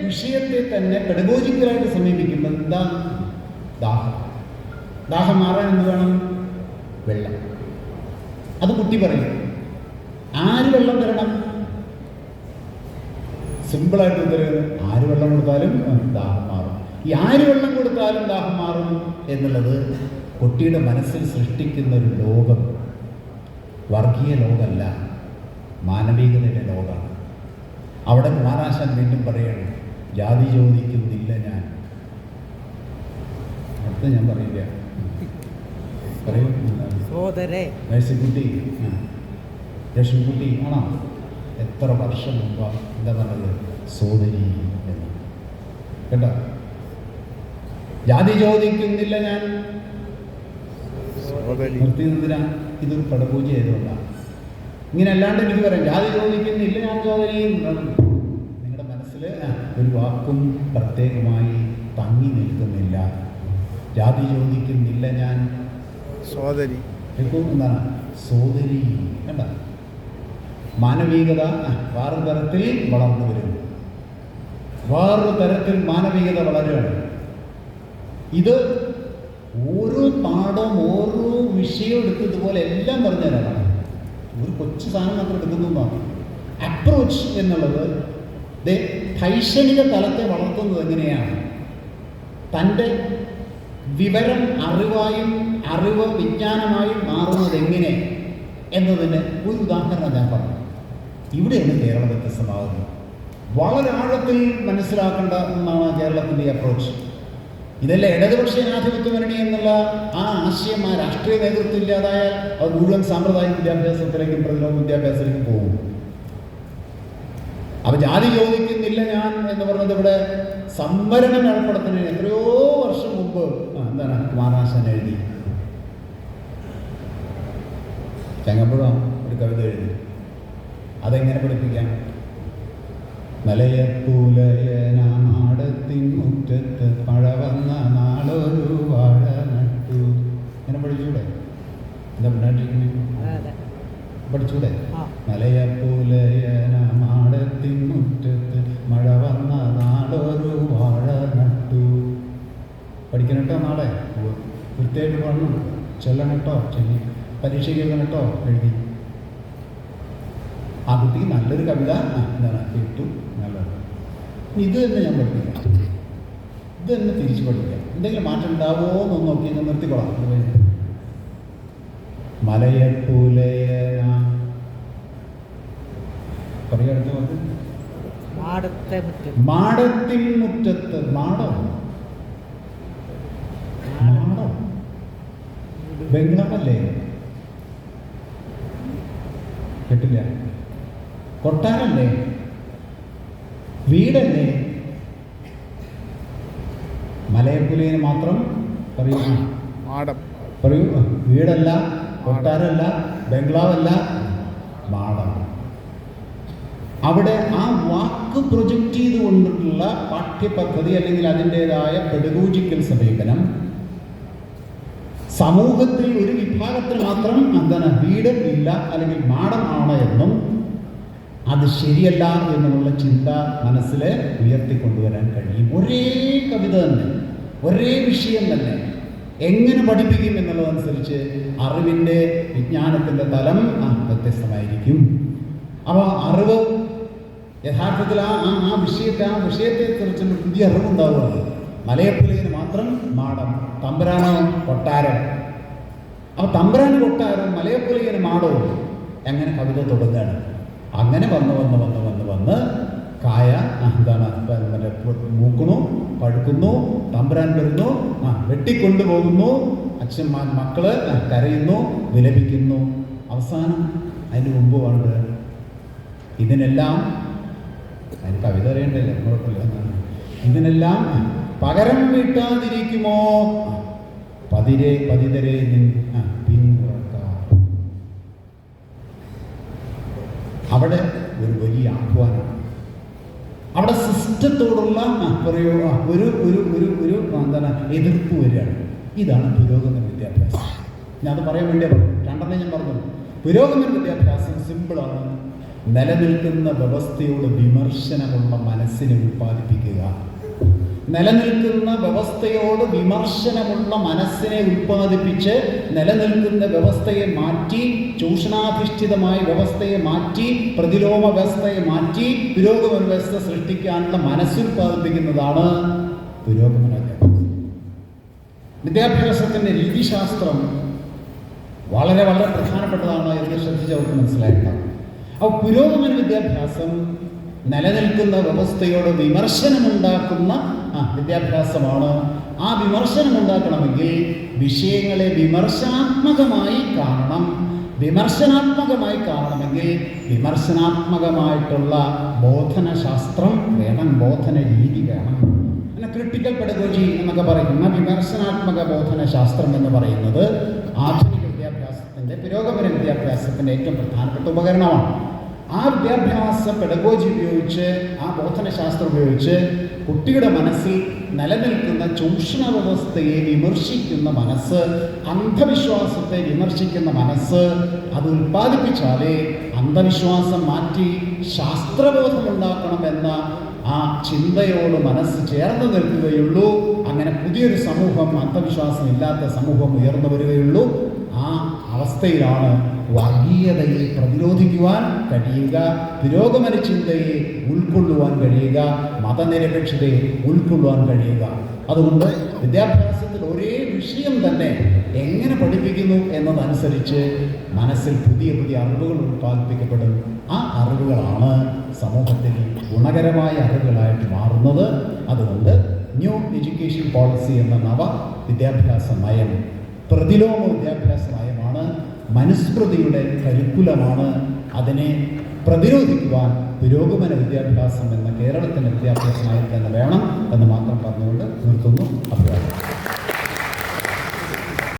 വിഷയത്തെ തന്നെ പെഡഗോജിക്കലായിട്ട് സമീപിക്കുമ്പോൾ എന്താ? ദാഹം മാറാൻ എന്ത് വേണം? വെള്ളം. അത് കുട്ടി പറയും. ആര് വെള്ളം തരണം? സിമ്പിളായിട്ട് ഉത്തരവ്, ആര് വെള്ളം കൊടുത്താലും ദാഹം മാറും. ഈ ആര് വെള്ളം കൊടുത്താലും ദാഹം മാറും എന്നുള്ളത് കുട്ടിയുടെ മനസ്സിൽ സൃഷ്ടിക്കുന്ന ഒരു ലോകം വർഗീയ ലോകമല്ല, മാനവികതയുടെ ലോകമാണ്. അവിടെ കുമാരനാശാൻ വീണ്ടും പറയണം, ജാതി ചോദിക്കുന്നില്ല ഞാൻ. അടുത്ത് ഞാൻ പറയില്ല, പറയൂ. രശ്മിക്കുട്ടി ആണോ? എത്ര വർഷം മുമ്പ് എന്താ പറഞ്ഞത്? സോദരി എന്ന് കേട്ടോ. ജാതി ചോദിക്കുന്നില്ല ഞാൻ നിർത്തിയതിനാ? ഇതൊരു പെഡഗോജി ആയതുകൊണ്ടാണ്. ഇങ്ങനെ അല്ലാണ്ട് എനിക്ക് പറയാം, ജാതി ചോദിക്കുന്നില്ല ഞാൻ സോദരിയും. നിങ്ങളുടെ മനസ്സിൽ ഒരു വാക്കും പ്രത്യേകമായി തങ്ങി നിൽക്കുന്നില്ല. ജാതി ചോദിക്കുന്നില്ല ഞാൻ സോദരി. എന്താണ് സോദരി? കണ്ട, മാനവികത വേറൊരു തരത്തിൽ വളർന്നു വരുന്നു. വേറൊരു തരത്തിൽ മാനവികത വളരുകയാണ്. ഇത് ഓരോ പാഠവും ഓരോ വിഷയം എടുത്ത് ഇതുപോലെ എല്ലാം പറഞ്ഞു തരാനാണ്. ഒരു കൊച്ചു സാധനം മാത്രം എടുക്കുന്നതാണ്. അപ്രോച്ച് എന്നുള്ളത് ശൈക്ഷണിക തലത്തെ വളർത്തുന്നത് എങ്ങനെയാണ്, തൻ്റെ വിവരം അറിവായും അറിവ് വിജ്ഞാനമായും മാറുന്നത് എങ്ങനെ എന്നതിന് ഒരു ഉദാഹരണം ഞാൻ പറഞ്ഞു. ഇവിടെയാണ് കേരളം വ്യത്യസ്തമാകുന്നത്. വളരെ ആഴത്തിൽ മനസ്സിലാക്കേണ്ട ഒന്നാണ് കേരളത്തിൻ്റെ അപ്രോച്ച്. ഇതല്ല ഇടതുപക്ഷ ജനാധിപത്യ മുന്നണി എന്നുള്ള ആ ആശയം, ആ രാഷ്ട്രീയ നേതൃത്വം ഇല്ലാതായാൽ അത് മുഴുവൻ സാമ്പ്രദായിക വിദ്യാഭ്യാസത്തിലേക്കും പ്രതിരോധ വിദ്യാഭ്യാസത്തിലേക്കും പോകും. അപ്പം ജാതി ചോദിക്കുന്നില്ല ഞാൻ എന്ന് പറഞ്ഞത് ഇവിടെ സംവരണം ഏർപ്പെടുത്തുന്നതിന് എത്രയോ വർഷം മുമ്പ് എന്താണ് കുമാരനാശാൻ എഴുതി, ചങ്ങമ്പുഴ ഒരു കവിത എഴുതി. അതെങ്ങനെ പഠിപ്പിക്കാം? മലയപ്പൂലയനാടത്തിൻ മുറ്റത്ത് മഴ വന്ന നാളൊരു വാഴ നട്ടു. ഇങ്ങനെ പഠിച്ചൂടെ? എന്താ പിന്നാണ്ടിരിക്കുന്നത്? പഠിച്ചൂടെ? മലയപ്പൂലയനാടത്തിൻ മുറ്റത്ത് മഴ വന്ന നാളൊരു വാഴ നട്ടു. പഠിക്കണം കേട്ടോ, നാളെ കൃത്യമായിട്ട് പറഞ്ഞു ചൊല്ലണം കേട്ടോ, ചൊല്ലി പരീക്ഷയ്ക്ക് എഴുതണം കേട്ടോ, എഴുതി. ആ കുട്ടിക്ക് നല്ലൊരു കവിത എന്താണ് കേട്ടു, നല്ലത്. ഇത് തന്നെ ഞാൻ പഠിപ്പിക്കാം, ഇത് തന്നെ തിരിച്ചു പഠിക്കാം. എന്തെങ്കിലും മാറ്റം ഉണ്ടാവുമോ എന്നൊന്ന് നോക്കി ഞാൻ നിർത്തിക്കൊള്ളാം. മലയപ്പൂലയന പറയടുത്ത് വന്ന് മാടത്തിൻ മുറ്റത്ത്. മാടം മാടം ബംഗ്ലാവല്ലേ? കേട്ടില്ല? കൊട്ടാരല്ലേ? വീടല്ലേ? മലയപ്പുലയിന് മാത്രം പറയൂ, പറയൂ. വീടല്ല, കൊട്ടാരമല്ല, ബംഗ്ലാവല്ല, മാടം. അവിടെ ആ വാക്ക് പ്രൊജക്റ്റ് ചെയ്തുകൊണ്ടിട്ടുള്ള പാഠ്യപദ്ധതി അല്ലെങ്കിൽ അതിൻ്റെതായ പെഡഗോജിക്കൽ സമീപനം സമൂഹത്തിൽ ഒരു വിഭാഗത്തിൽ മാത്രം എന്താണ് വീട് ഇല്ല അല്ലെങ്കിൽ മാടമാണ് എന്നും അത് ശരിയല്ല എന്നുള്ള ചിന്ത മനസ്സിൽ ഉയർത്തിക്കൊണ്ടുവരാൻ കഴിയും. ഒരേ കവിത തന്നെ, ഒരേ വിഷയം തന്നെ എങ്ങനെ പഠിപ്പിക്കും എന്നുള്ളതനുസരിച്ച് അറിവിൻ്റെ വിജ്ഞാനത്തിൻ്റെ തലം വ്യത്യസ്തമായിരിക്കും. അപ്പോൾ അറിവ് യഥാർത്ഥത്തിൽ ആ വിഷയത്തെക്കുറിച്ചുള്ള പുതിയ അറിവുണ്ടാവുകയാണ്. മലയപ്പുലയിന് മാത്രം മാടം, തമ്പുരാനോ കൊട്ടാരം. അപ്പോൾ തമ്പുരാന് കൊട്ടാരം, മലയപ്പുലയിന് മാടവും. എങ്ങനെ കവിത തുടങ്ങുകയാണ്. അങ്ങനെ വന്ന് കായ എന്താണ് മൂക്കണു, പഴുക്കുന്നു, തമ്പുരാൻ വരുന്നു, വെട്ടിക്കൊണ്ടുപോകുന്നു, അച്ഛന്മാർ മക്കള് കരയുന്നു, വിലപിക്കുന്നു. അവസാനം അതിന് മുമ്പ് വേണ്ടത് ഇതിനെല്ലാം, അതിന് കവിത അറിയണ്ടല്ലേ, കുഴപ്പമില്ല. ഇതിനെല്ലാം പകരം വീട്ടാതിരിക്കുമോ പതിതരെ പിൻപുറക്കാം. അവിടെ ഒരു വലിയ ആഹ്വാനം, അവിടെ സിസ്റ്റത്തോടുള്ള പറയൂ ഒരു ഒരു ഒരു ഒരു എന്താണ് എതിർപ്പ് വരികയാണ്. ഇതാണ് പുരോഗമന വിദ്യാഭ്യാസം. ഞാൻ അത് പറയാൻ വേണ്ടിയാ പറഞ്ഞു. രണ്ടെണ്ണം ഞാൻ പറഞ്ഞു. പുരോഗമന വിദ്യാഭ്യാസം സിമ്പിളാണ്. നിലനിൽക്കുന്ന വ്യവസ്ഥയോട് വിമർശനമുള്ള മനസ്സിനെ ഉൽപ്പാദിപ്പിക്കുക. നിലനിൽക്കുന്ന വ്യവസ്ഥയോട് വിമർശനമുള്ള മനസ്സിനെ ഉൽപ്പാദിപ്പിച്ച് നിലനിൽക്കുന്ന വ്യവസ്ഥയെ മാറ്റി, ചൂഷണാധിഷ്ഠിതമായ വ്യവസ്ഥയെ മാറ്റി, പ്രതിലോമ വ്യവസ്ഥയെ മാറ്റി പുരോഗമന വ്യവസ്ഥ സൃഷ്ടിക്കാനുള്ള മനസ്സുൽപ്പാദിപ്പിക്കുന്നതാണ് പുരോഗമന വിദ്യാഭ്യാസം. വിദ്യാഭ്യാസത്തിൻ്റെ രീതിശാസ്ത്രം വളരെ വളരെ പ്രധാനപ്പെട്ടതാണ് എന്ന് ശ്രദ്ധിച്ചവർക്ക് മനസ്സിലായിട്ടാണ്. അപ്പോൾ പുരോഗമന വിദ്യാഭ്യാസം നിലനിൽക്കുന്ന വ്യവസ്ഥയോട് വിമർശനമുണ്ടാക്കുന്ന വിദ്യാഭ്യാസമാണ്. ആ വിമർശനമുണ്ടാക്കണമെങ്കിൽ വിഷയങ്ങളെ വിമർശനാത്മകമായി കാണണം. വിമർശനാത്മകമായി കാണണമെങ്കിൽ വിമർശനാത്മകമായിട്ടുള്ള ബോധനശാസ്ത്രം വേണം, ബോധന രീതി വേണം. പിന്നെ ക്രിട്ടിക്കൽ പെഡഗോജി എന്നൊക്കെ പറയുന്ന വിമർശനാത്മക ബോധനശാസ്ത്രം എന്ന് പറയുന്നത് ആധുനിക വിദ്യാഭ്യാസത്തിൻ്റെ, പുരോഗമന വിദ്യാഭ്യാസത്തിൻ്റെ ഏറ്റവും പ്രധാനപ്പെട്ട ഉപകരണമാണ്. ആ വിദ്യാഭ്യാസ പെഡഗോജി ഉപയോഗിച്ച്, ആ ബോധനശാസ്ത്രം ഉപയോഗിച്ച് കുട്ടിയുടെ മനസ്സിൽ നിലനിൽക്കുന്ന ചൂഷണ വ്യവസ്ഥയെ വിമർശിക്കുന്ന മനസ്സ്, അന്ധവിശ്വാസത്തെ വിമർശിക്കുന്ന മനസ്സ് അത് ഉൽപ്പാദിപ്പിച്ചാലേ അന്ധവിശ്വാസം മാറ്റി ശാസ്ത്രബോധമുണ്ടാക്കണമെന്ന ആ ചിന്തയോട് മനസ്സ് ചേർന്ന് നിൽക്കുകയുള്ളൂ. അങ്ങനെ പുതിയൊരു സമൂഹം, അന്ധവിശ്വാസം ഇല്ലാത്ത സമൂഹം ഉയർന്നു വരികയുള്ളൂ. ആ അവസ്ഥയിലാണ് വർഗീയതയെ പ്രതിരോധിക്കുവാൻ കഴിയുക, പുരോഗമന ചിന്തയെ ഉൾക്കൊള്ളുവാൻ കഴിയുക, മതനിരപേക്ഷതയെ ഉൾക്കൊള്ളുവാൻ കഴിയുക. അതുകൊണ്ട് വിദ്യാഭ്യാസത്തിൽ ഒരേ വിഷയം തന്നെ എങ്ങനെ പഠിപ്പിക്കുന്നു എന്നതനുസരിച്ച് മനസ്സിൽ പുതിയ പുതിയ അറിവുകൾ ഉത്പാദിപ്പിക്കപ്പെടും. ആ അറിവുകളാണ് സമൂഹത്തിൽ ഗുണകരമായ അറിവുകളായിട്ട് മാറുന്നത്. അതുകൊണ്ട് ന്യൂ എഡ്യൂക്കേഷൻ പോളിസി എന്ന നവ വിദ്യാഭ്യാസ നയം പ്രതിലോമ വിദ്യാഭ്യാസ നയമാണ്, മനുസ്മൃതിയുടെ കരിക്കുലമാണ്. അതിനെ പ്രതിരോധിക്കുവാൻ പുരോഗമന വിദ്യാഭ്യാസം എന്ന കേരളത്തിൻ്റെ വിദ്യാഭ്യാസ നയം തന്നെ വേണം എന്ന് മാത്രം പറഞ്ഞുകൊണ്ട് നിർത്തുന്നു. അഭിപ്രായം.